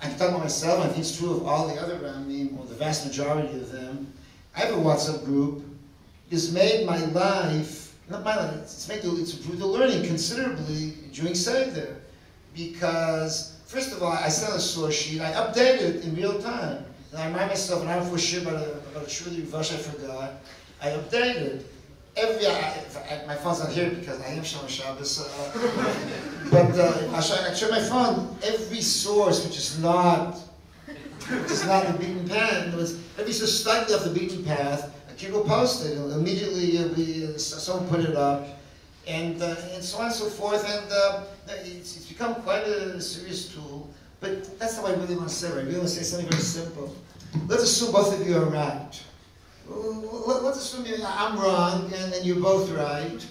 I can talk about myself, I think it's true of all the other around me, or the vast majority of them. I have a WhatsApp group. It's made my life, not my life, it's improved the learning considerably during Seder. Because, first of all, I sent a source sheet, I update it in real time. And I remind myself, an hour before Shiva, about a Shuvah Rivash I forgot, I updated. My phone's not here because I am Shomer Shabbos. But I check my phone, every source which is not the beaten path, every source slightly off the beaten path, you will post it. Immediately, someone put it up, and so on and so forth. And it's become quite a serious tool. But that's not what I really want to say. Right? I really want to say something very simple. Let's assume both of you are right. Let's assume I'm wrong and you're both right.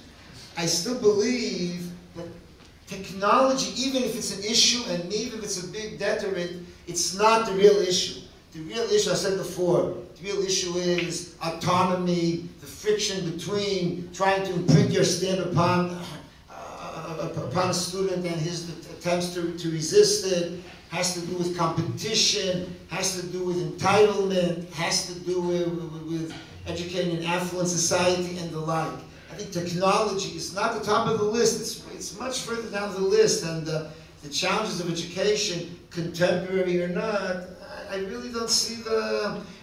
I still believe that technology, even if it's an issue and even if it's a big deterrent, it's not the real issue. The real issue, I said before, the real issue is autonomy, the friction between trying to imprint your stamp upon a student and his attempts to resist it, has to do with competition, has to do with entitlement, has to do with educating an affluent society and the like. I think technology is not the top of the list, it's much further down the list, and the challenges of education, contemporary or not, I really don't see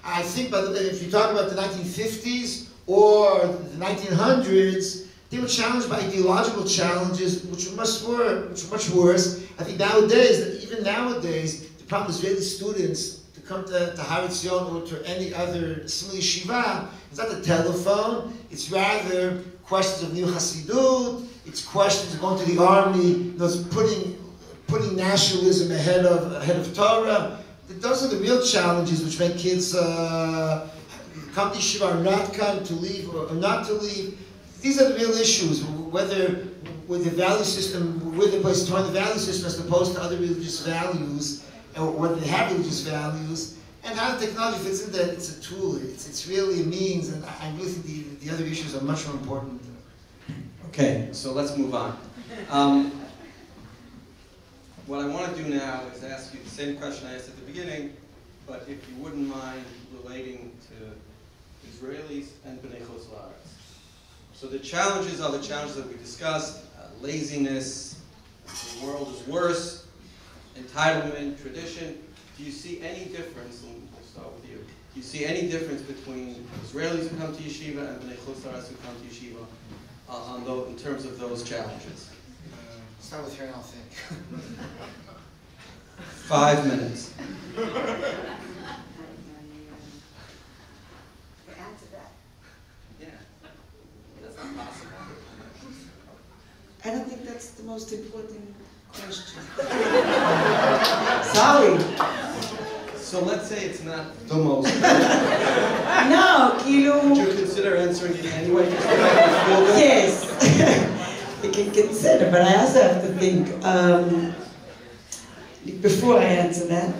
I think if you talk about the 1950s or the 1900s, They were challenged by ideological challenges, which were much worse. I think nowadays, even nowadays, the problem with Israeli students to come to Haretzion or to any other similar yeshiva, it's not the telephone, it's rather questions of new Hasidut, it's questions of going to the army, it's putting nationalism ahead of Torah. Those are the real challenges which make kids come to yeshiva or not come, to leave or not to leave. These are the real issues, whether with the value system, where they place Torah in the value system as opposed to other religious values, or whether they have religious values, and how the technology fits in that. It's a tool, it's really a means, and I really think the other issues are much more important. Okay, so let's move on. What I want to do now is ask you the same question I asked at the beginning, but if you wouldn't mind relating to Israelis and Bnei Chutz La'aretz. So the challenges are the challenges that we discussed: laziness, the world is worse, entitlement, tradition. Do you see any difference? And we'll start with you. Do you see any difference between Israelis who come to yeshiva and Bnei Chutz La'aretz who come to yeshiva in terms of those challenges? Start with her and I'll think. 5 minutes. Yeah, that's not possible. I don't think that's the most important question. Sorry. So let's say it's not the most. No, Would you consider answering it anyway? Yes. I can consider, but I also have to think, before I answer that,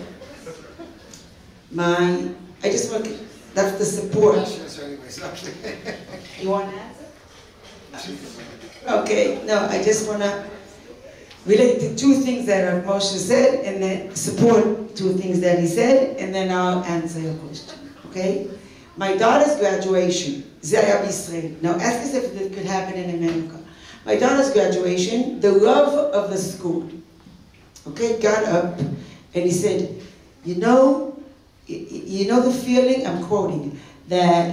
I just want to, that's the support. You want to answer? Okay, no, I just want to relate to two things that Moshe said, and then support two things that he said, and then I'll answer your question, okay? My daughter's graduation, זה היה בישראל. Now, ask us if it could happen in America. My daughter's graduation, the love of the school, okay, got up and he said, you know the feeling, I'm quoting, that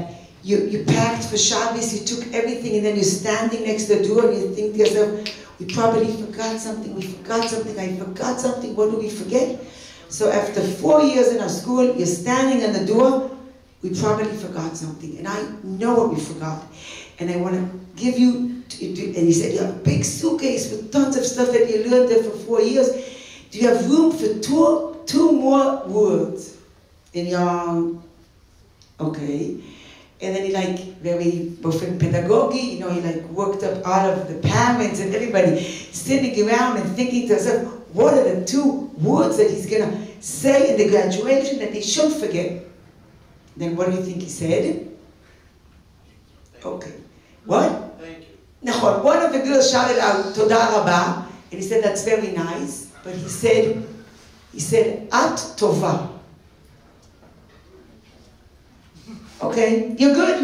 you packed for Shabbos, you took everything, and then you're standing next to the door and you think to yourself, we probably forgot something, I forgot something, what do we forget? So after 4 years in our school, you're standing on the door, we probably forgot something, and I know what we forgot. And I want to give you, and he said, you have a big suitcase with tons of stuff that you learned there for 4 years. Do you have room for two more words in your, okay. And then he very pedagogy, he worked up all of the parents and everybody sitting around and thinking to himself, what are the 2 words that he's going to say in the graduation that they shouldn't forget? Then what do you think he said? Okay. What? Thank you. Now, one of the girls shouted out, Toda Rabba, and he said, that's very nice, but he said, At Tova. Okay, you're good.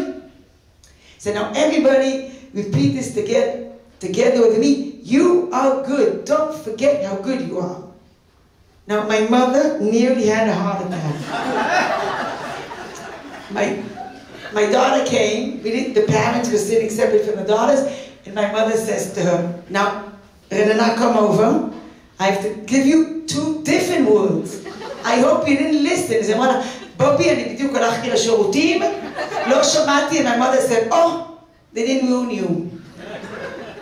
So now everybody repeat this together with me. You are good. Don't forget how good you are. Now, my mother nearly had a heart attack. My daughter came, the parents were sitting separate from the daughters, and my mother says to her, now, Renana, come over. I have to give you 2 different words. I hope you didn't listen. She said, Bobby, אני בדיוק הלכתי לשירותים, לא שמעתי, and my mother said, oh, they didn't ruin you.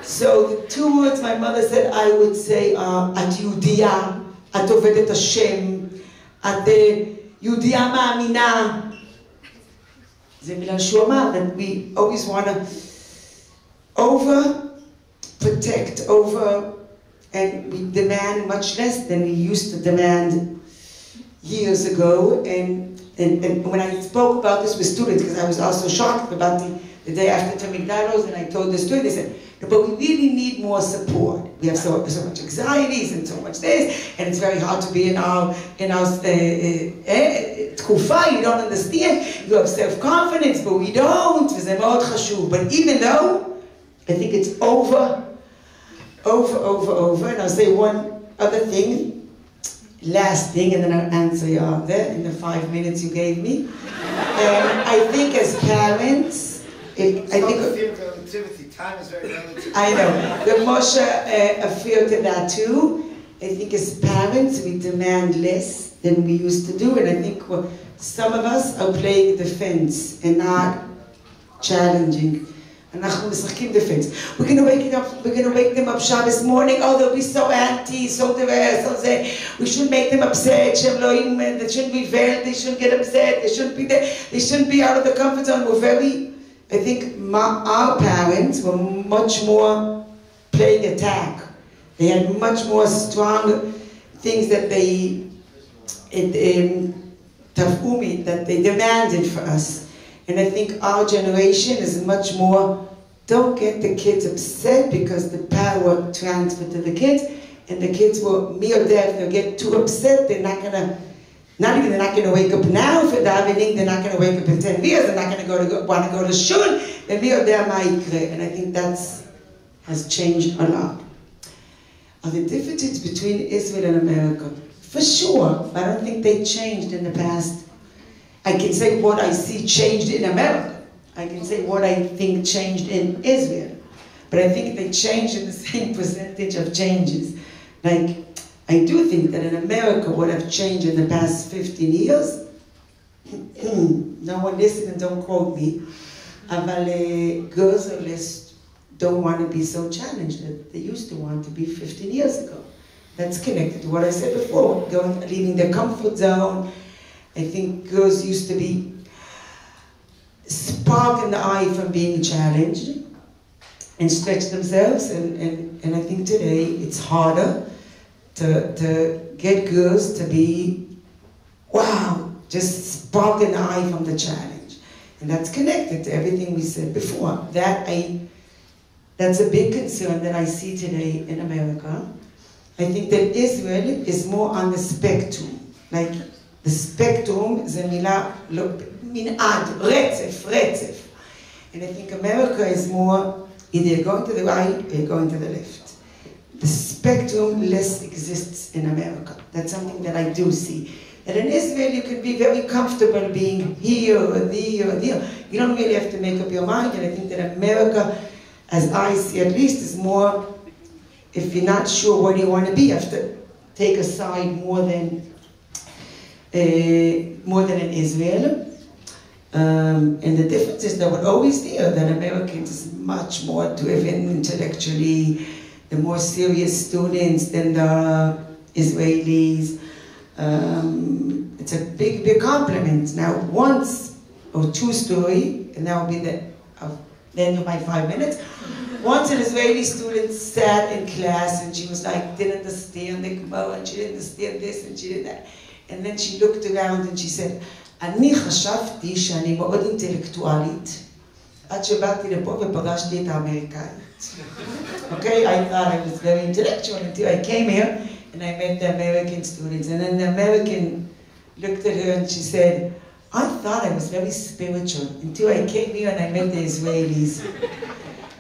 So the 2 words my mother said, I would say, את יהודייה, את עובדת השם, את יהודייה מאמינה. זה בגלל שהוא אמר, that we always want to protect, and we demand much less than we used to demand years ago. And when I spoke about this with students, because I was also shocked about the day after McDonald's, and I told the students, they said, no, but we really need more support. We have so much anxieties and so much this, and it's very hard to be in our tkufa, you don't understand, you have self-confidence, but we don't, וזה מאוד חשוב. But even though, I think it's over, and I'll say one other thing, last thing, and then I'll answer you on that in the 5 minutes you gave me. And I think as parents, relativity. Time is very relative. I know. The Moshe affair to that too. I think as parents we demand less than we used to do, and I think some of us are playing defense and not challenging. אנחנו משחקים defense. We're going to wake them up Shabbos morning. Oh, they'll be so anti, so diverse. So we shouldn't make them upset. They shouldn't be veiled. They shouldn't get upset. They shouldn't be there. They shouldn't be out of the comfort zone. I think our parents were much more playing attack. They had much more strong things that they demanded for us. And I think our generation is much more, don't get the kids upset because the power transferred to the kids, and the kids will, me or dad, they'll get too upset, they're not gonna wake up now for davening, they're not gonna wake up in 10 years, they're not gonna want to go to shul, and me or dad ma'ikre. And I think has changed a lot. Are the differences between Israel and America? For sure, but I don't think they changed in the past. I can say what I see changed in America. I can say what I think changed in Israel. But I think they changed in the same percentage of changes. Like, I do think that in America, what have changed in the past 15 years, no one listen and don't quote me, but girls or less don't want to be so challenged that they used to want to be 15 years ago. That's connected to what I said before, leaving their comfort zone. I think girls used to be spark in the eye from being challenged and stretch themselves, and I think today it's harder to get girls to be, wow, just spark in the eye from the challenge. And that's connected to everything we said before. That's a big concern that I see today in America. I think that Israel is more on the spectrum, like the spectrum זה מילה, מנעד, רצף. And I think America is more, either you're going to the right or you're going to the left. The spectrum less exists in America. That's something that I do see. And in Israel you can be very comfortable being here or there or there. You don't really have to make up your mind, and I think that America, as I see at least, is more, if you're not sure where you want to be, you have to take a side more than in Israel. And the difference is that we're always there, that Americans is much more driven intellectually, the more serious students than the Israelis. It's a big compliment. Now, once, or true story, and that will be the end of my 5 minutes. Once an Israeli student sat in class and she was like, didn't understand the Gemara, and she didn't understand this, and she did that. And then she looked around and she said, אני חשבתי שאני מאוד אינטלקטואלית, עד שבאתי לפה ופגשתי את האמריקאית. Okay, I thought I was very intellectual until I came here and I met the American students. And then the American looked at her and she said, I thought I was very spiritual until I came here and I met the Israelis.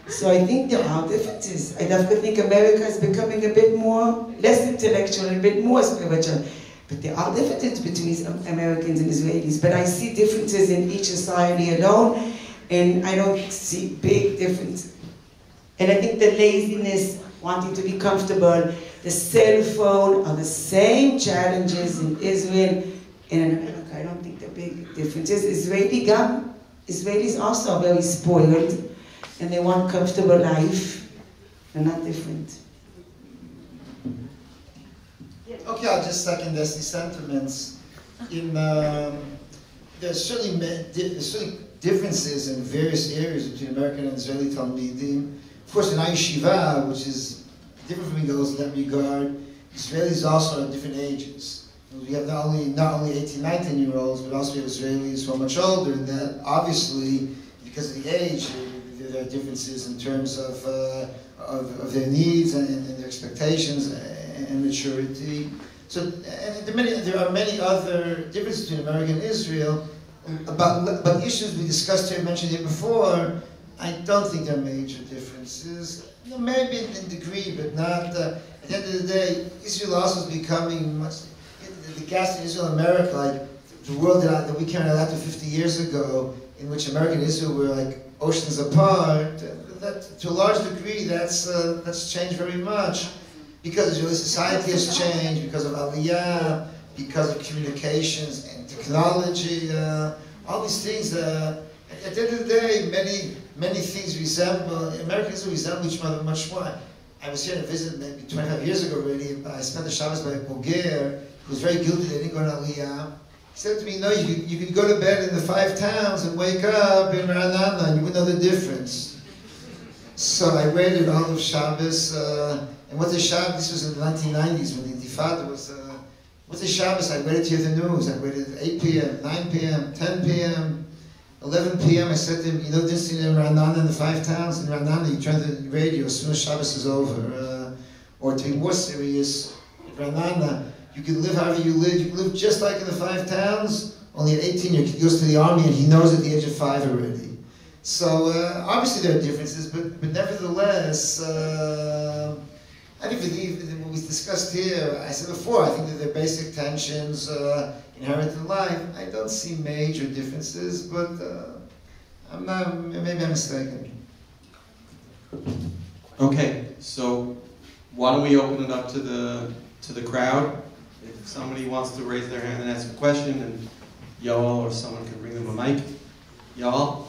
So I think there are differences. I definitely think America is becoming a bit more, less intellectual and a bit more spiritual. But there are differences between Americans and Israelis. But I see differences in each society alone, and I don't see big differences. And I think the laziness, wanting to be comfortable, the cell phone are the same challenges in Israel and in America. I don't think there are big differences. Israelis also are very spoiled, and they want comfortable life. They're not different. Okay, I'll just second Esti's sentiments. There's certainly differences in various areas between American and Israeli Talmidim. Of course, in yeshiva, which is different from girls in that regard, Israelis also are at different ages. We have not only 18, 19-year-olds, but also we have Israelis who are much older, and that obviously, because of the age, there are differences in terms of their needs and their expectations and maturity. So, and there are many other differences between America and Israel. About issues we discussed here, mentioned here before, I don't think there are major differences. Maybe in degree, but not. At the end of the day, Israel also is becoming much. The gas in Israel and America, like the world that we came out to 50 years ago, in which America and Israel were like oceans apart. that to a large degree, that's changed very much because Israeli society has changed, because of Aliyah, because of communications and technology, all these things. At the end of the day, many things resemble, Americans resemble each other much more. I was here on a visit maybe 25 years ago already. I spent the Shabbos by a Bulgar who was very guilty they didn't go to Aliyah. He said to me, no, you could go to bed in the 5 towns and wake up in Ranana and you would know the difference. So I waited all of Shabbos, and what the Shabbos, this was in the 1990s when the Intifada was, what's the Shabbos? I waited to hear the news. I waited at 8 p.m., 9 p.m., 10 p.m., 11 p.m. I said to him, you know the difference in Ranana and the 5 towns? In Ranana, you turn the radio as soon as Shabbos is over. Or to be more serious, in Ranana, you can live however you live. You can live just like in the 5 towns, only at 18 your kid goes to the army and he knows at the age of 5 already. So obviously there are differences, but nevertheless, I think what we discussed here, I said before, I think that there are basic tensions inherent in life. I don't see major differences, but maybe I'm mistaken. Okay, so why don't we open it up to the crowd? If somebody wants to raise their hand and ask a question, and Yoel or someone can bring them a mic. Yoel?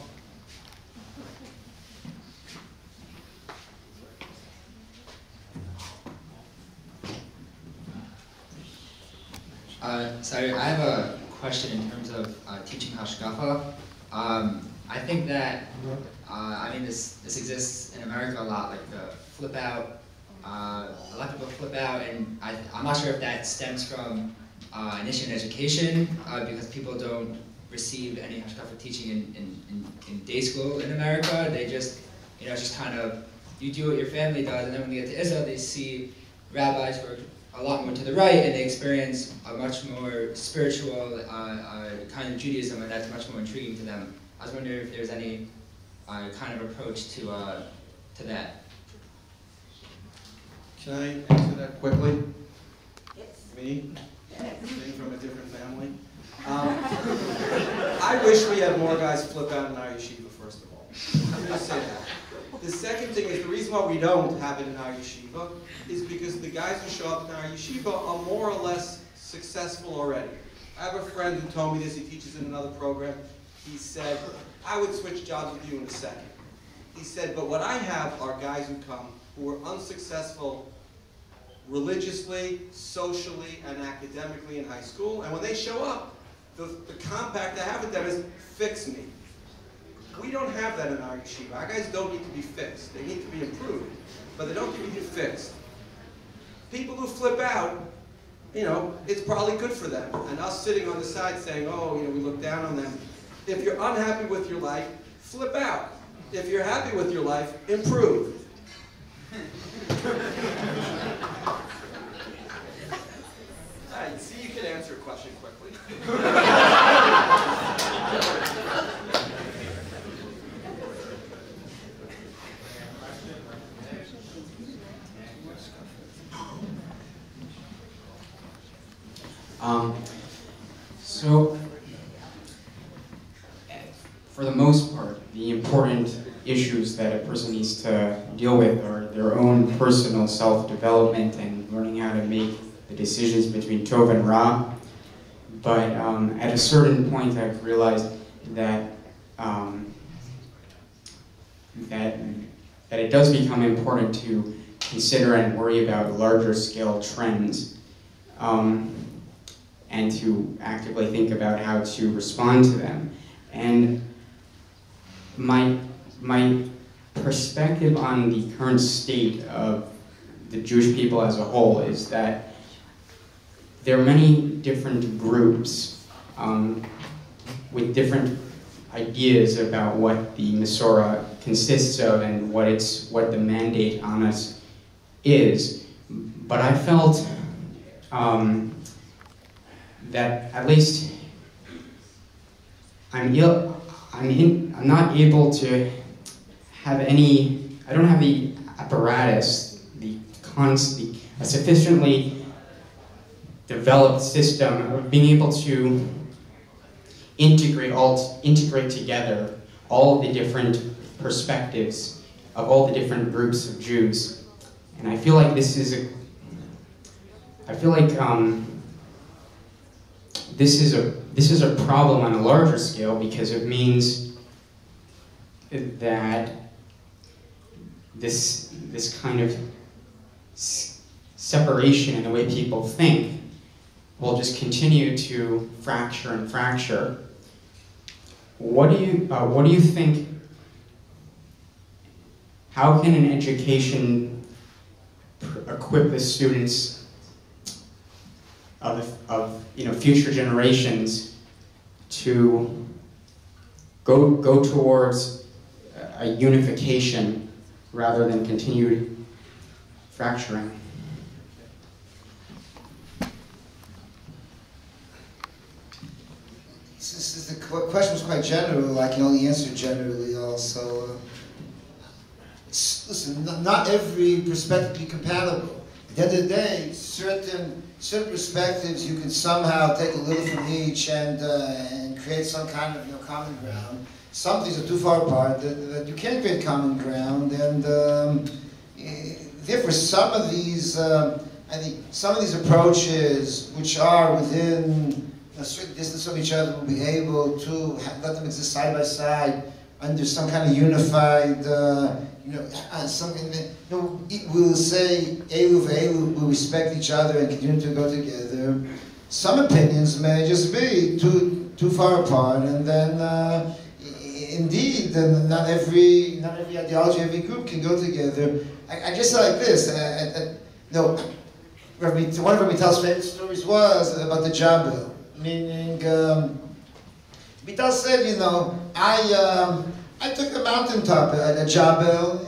So I have a question in terms of teaching hashgacha. I think that, I mean, this exists in America a lot, like the flip out. A lot of people flip out, and I'm not sure if that stems from an issue in education, because people don't receive any hashgacha teaching in day school in America. They just, it's just kind of, you do what your family does, and then when they get to Israel, they see rabbis who are a lot more to the right, and they experience a much more spiritual kind of Judaism, and that's much more intriguing to them. I was wondering if there's any kind of approach to that. Can I answer that quickly? Yes. Me? Being from a different family? I wish we had more guys flip out in our yeshiva, first of all. I'm going to say that. The second thing is, the reason why we don't have it in our yeshiva is because the guys who show up in our yeshiva are more or less successful already. I have a friend who told me this, he teaches in another program. He said, I would switch jobs with you in a second. He said, but what I have are guys who come who are unsuccessful religiously, socially, and academically in high school, and when they show up, the compact I have with them is, fix me. We don't have that in our yeshiva. Our guys don't need to be fixed. They need to be improved, but they don't need to be fixed. People who flip out, it's probably good for them. And us sitting on the side saying, oh, we look down on them. If you're unhappy with your life, flip out. If you're happy with your life, improve. See, you can answer a question quickly. So, for the most part, the important issues that a person needs to deal with are their own personal self-development and learning how to make the decisions between Tov and Ra. But at a certain point, I've realized that that it does become important to consider and worry about larger scale trends. And to actively think about how to respond to them. And my perspective on the current state of the Jewish people as a whole is that there are many different groups with different ideas about what the Masorah consists of and what the mandate on us is. But I felt that at least I'm not able to have I don't have the apparatus, a sufficiently developed system of being able to integrate together all of the different perspectives of all the different groups of Jews. And I feel like this is a this is a problem on a larger scale, because it means that this kind of separation in the way people think will just continue to fracture and fracture. What do you think? How can an education equip the students of future generations to go towards a unification rather than continued fracturing? The question was quite general. I can only answer generally also. Listen, not every perspective can be compatible. At the end of the day, certain perspectives you can somehow take a little from each and create some kind of common ground. Some things are too far apart that you can't create common ground, and therefore some of these, I think, some of these approaches which are within a certain distance from each other will be able to let them exist side by side under some kind of unified, we'll say Elu ve'elu will respect each other and continue to go together. Some opinions may just be too far apart, and then indeed, not every ideology, every group can go together. I just say like this. One of Rabbi Tal's favorite stories was about the Jabal. Meaning, Vital said, I took a mountaintop, a Jabal,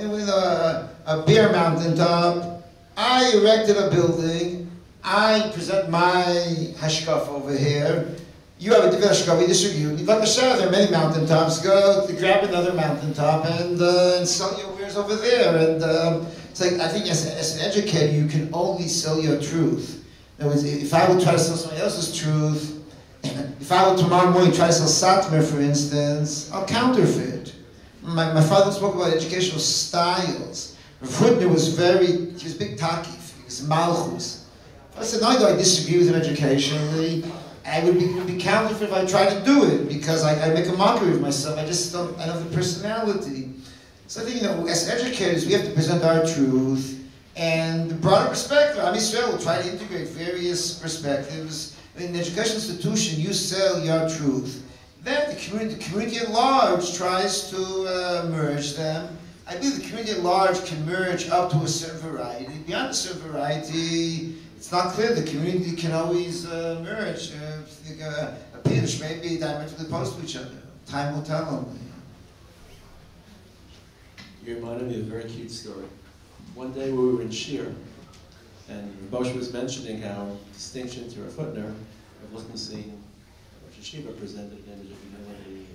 a bare mountaintop. I erected a building. I present my hashkaf over here. You have a different hashkaf, we distribute. There are many mountaintops. Go to grab another mountaintop and sell your wares over there. And it's like, I think as an educator, you can only sell your truth. In other words, if I would try to sell somebody else's truth, if I would tomorrow morning try to sell satmar, for instance, I'll counterfeit. My father spoke about educational styles. Rav Hutner was he was big takif, he was malchus. I said, not only do I disagree with him educationally, I would be counterfeit if I tried to do it, because I make a mockery of myself. I don't have the personality. So I think, as educators, we have to present our truth, and the broader perspective. Am Yisrael will try to integrate various perspectives. In the education institution, you sell your truth. Then the community at large tries to merge them. I believe the community at large can merge up to a certain variety. Beyond a certain variety, it's not clear the community can always merge. Opinions may be diametrically opposed to each other. Time will tell only. You reminded me of a very cute story. One day we were in Shir, and Moshe was mentioning how distinction to Rav Hutner of Lichtenstein, Yeshiva, presented an image of humility.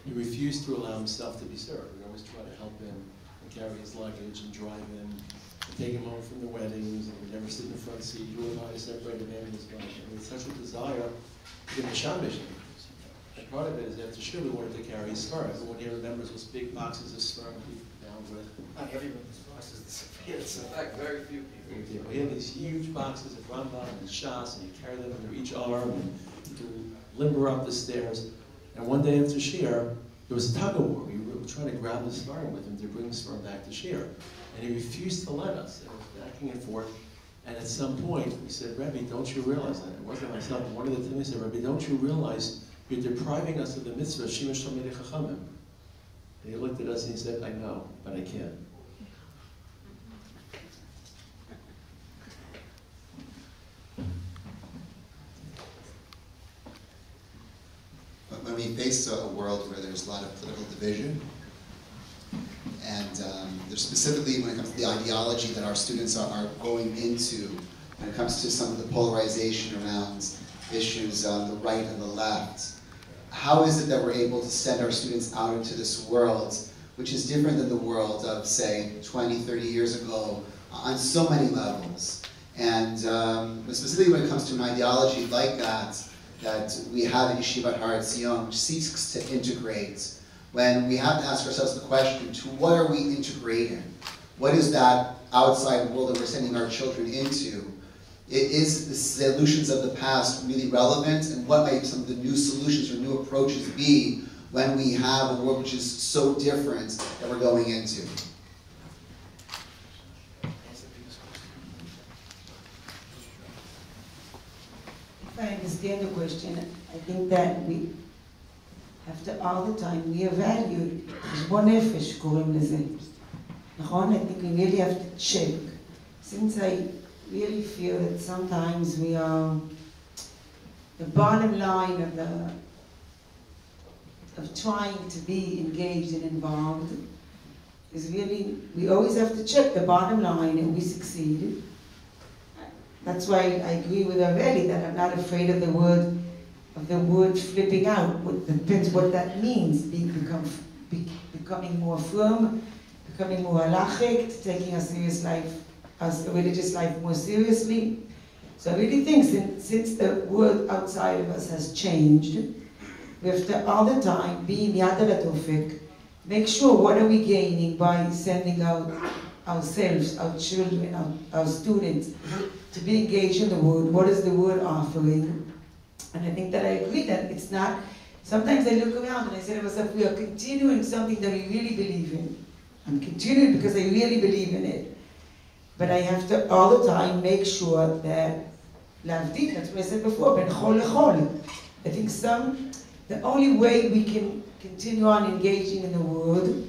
He refused to allow himself to be served. We always try to help him and carry his luggage and drive him, and take him home from the weddings, and we never sit in the front seat. He would not separate him and his wife. And with such a desire to give him a shamish. And part of it is after Shir we wanted to carry his scarf. Everyone here remembers those big boxes of scarf he found with. Not everyone's boxes disappeared. In fact, very few people. We had these huge boxes of Rambam and Shas, and you carry them under each arm, and you limber up the stairs. And one day after Shir, there was a tug of war. We were trying to grab the Sfarim with him to bring the Sfarim back to Shir. And he refused to let us. It was backing and forth. And at some point, we said, Rebbe, don't you realize that? It wasn't myself. One of the things said, Rebbe, don't you realize you're depriving us of the mitzvah of Shima Shalmei Chachamim? And he looked at us and he said, I know, but I can't. When we face a world where there's a lot of political division, and there's specifically when it comes to the ideology that our students are going into, when it comes to some of the polarization around issues on the right and the left, how is it that we're able to send our students out into this world, which is different than the world of, say, 20, 30 years ago, on so many levels? And specifically when it comes to an ideology like that we have in Yeshivat Haretzion, which seeks to integrate when we have to ask ourselves the question, to what are we integrating? What is that outside world that we're sending our children into? Is the solutions of the past really relevant? And what might some of the new solutions or new approaches be when we have a world which is so different that we're going into? If I understand the question, I think that we have to all the time reevaluate. חשבון נפש קוראים לזה. נכון? I think we really have to check. Since I really feel that sometimes we are, the bottom line of trying to be engaged and involved is really, we always have to check the bottom line and we succeed. That's why I agree with Areli that I'm not afraid of the word flipping out. It depends what that means. Becoming more firm, becoming more halachic, taking a serious life, a religious life more seriously. So I really think since the world outside of us has changed, we have to all the time be in yad al-tofik, make sure what are we gaining by sending out ourselves, our children, our students, to be engaged in the word. What is the word offering? And I think that I agree that it's not, sometimes I look around and I say to myself, we are continuing something that we really believe in. I'm continuing because I really believe in it. But I have to all the time make sure that להגדיל, that's what I said before, ben chol lechol. I think the only way we can continue on engaging in the world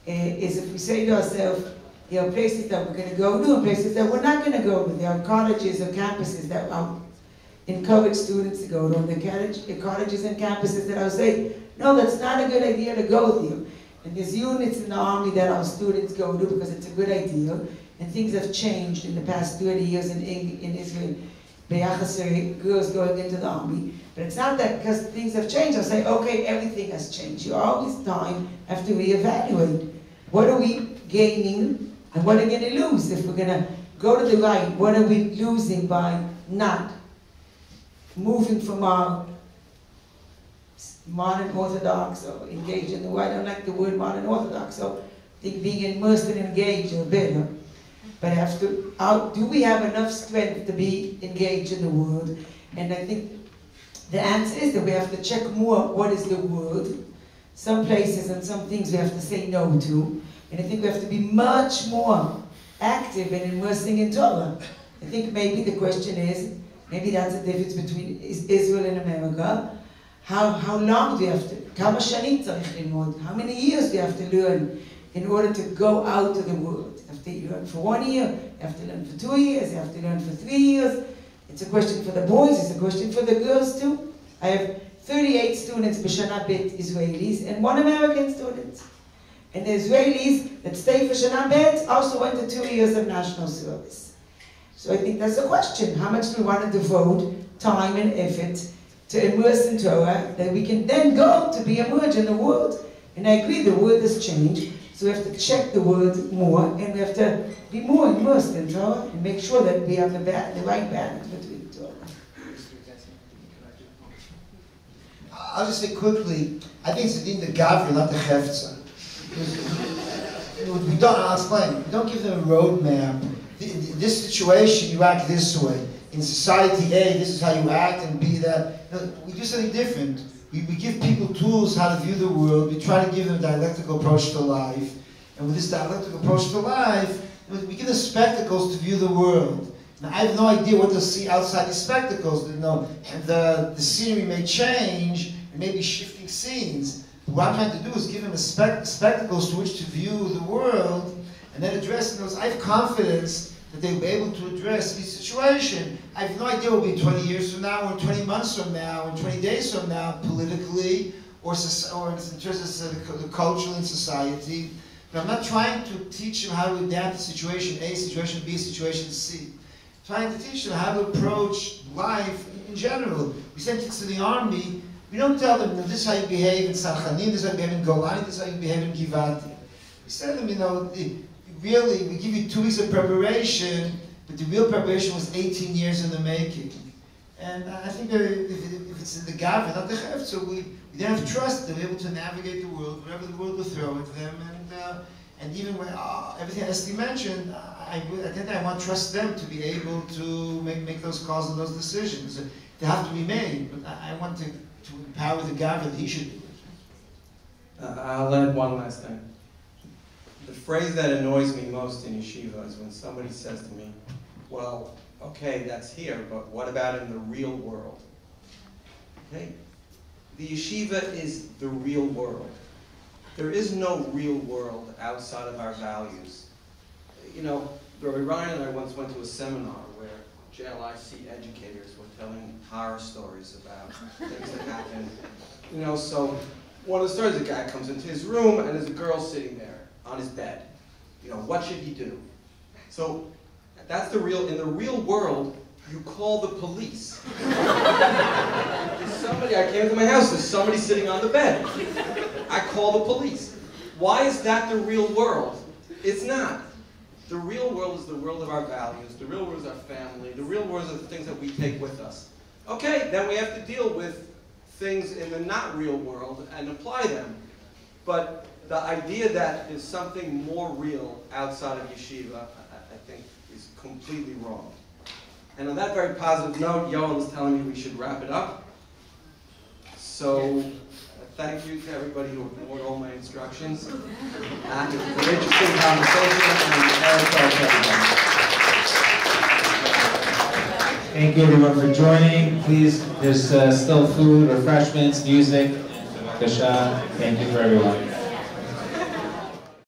is if we say to ourselves, there are places that we're going to go to and places that we're not going to go to. There are colleges or campuses that I'll encourage students to go to, and the colleges and campuses that I'll say, no, that's not a good idea to go there. And there's units in the army that our students go to because it's a good idea, and things have changed in the past 30 years in Israel. Girls going into the army. But it's not that because things have changed, I'll say, okay, everything has changed. You always have to reevaluate. What are we gaining and what are we going to lose? If we're going to go to the right, what are we losing by not moving from our modern Orthodox or engaged in the way? I don't like the word modern Orthodox, so I think being immersed and engaged are better. But do we have enough strength to be engaged in the word? And I think the answer is that we have to check more what is the word. Some places and some things we have to say no to. And I think we have to be much more active in immersing in Torah. I think maybe the question is, maybe that's the difference between Israel and America. How long do you have to, kama shanim tzarich lilmod? How many years do you have to learn in order to go out to the world? You have to learn for 1 year, you have to learn for 2 years, you have to learn for 3 years. It's a question for the boys, it's a question for the girls too. I have 38 students, b'shana bet Israelis, and 1 American student. And the Israelis that stay for shana bet also went to 2 years of national service. So I think that's the question. How much do we want to devote time and effort to immerse in Torah that we can then go to be immersed in the world? And I agree, the world has changed. So we have to check the word more, and we have to be more immersed in Torah and make sure that we have the right balance between Torah. I'll just say quickly, I think it's the din the gavri, not the hefza. I'll explain. We don't give them a roadmap. This situation, you act this way. In society A, this is how you act, and B, that. No, we do something different. We give people tools how to view the world. We try to give them a dialectical approach to life. And with this dialectical approach to life, we give them spectacles to view the world. Now, I have no idea what they'll see outside these spectacles. You know, and the scenery may change, and maybe shifting scenes. But what I'm trying to do is give them a spectacles to which to view the world, and then address those. I have confidence that they'll be able to address this situation. I have no idea what will be 20 years from now, or 20 months from now, or 20 days from now, politically, or in terms of the culture and society. But I'm not trying to teach them how to adapt to situation A, situation B, situation C. I'm trying to teach them how to approach life in general. We send kids to the army, we don't tell them, this is how you behave in Sarchanim, this is how you behave in Golani, this is how you behave in Givati. We tell them, really, we give you 2 weeks of preparation, but the real preparation was 18 years in the making. And I think that if it's in the gava, not the chef, so we don't have trust. They're able to navigate the world, whatever the world will throw at them. And even when everything Esti mentioned, I think I want to trust them to be able to make those calls and those decisions. They have to be made, but I want to empower the gava that he should do it. I'll add one last thing. The phrase that annoys me most in yeshiva is when somebody says to me, well, okay, that's here, but what about in the real world? Okay? The yeshiva is the real world. There is no real world outside of our values. You know, Rabbi Ryan and I once went to a seminar where JLIC educators were telling horror stories about things that happened. You know, so one of the stories, a guy comes into his room and there's a girl sitting there on his bed. You know, what should he do? So that's the real, in the real world, you call the police. There's somebody, I came to my house, there's somebody sitting on the bed. I call the police. Why is that the real world? It's not. The real world is the world of our values. The real world is our family. The real world is the things that we take with us. Okay, then we have to deal with things in the not real world and apply them. But the idea that there's something more real outside of yeshiva, I think, is completely wrong. And on that very positive note, Yoel is telling me we should wrap it up. So, thank you to everybody who ignored all my instructions. It's an interesting conversation, and Eric, everybody. Thank you everyone for joining. Please, there's still food, refreshments, music, and Thank you for everyone.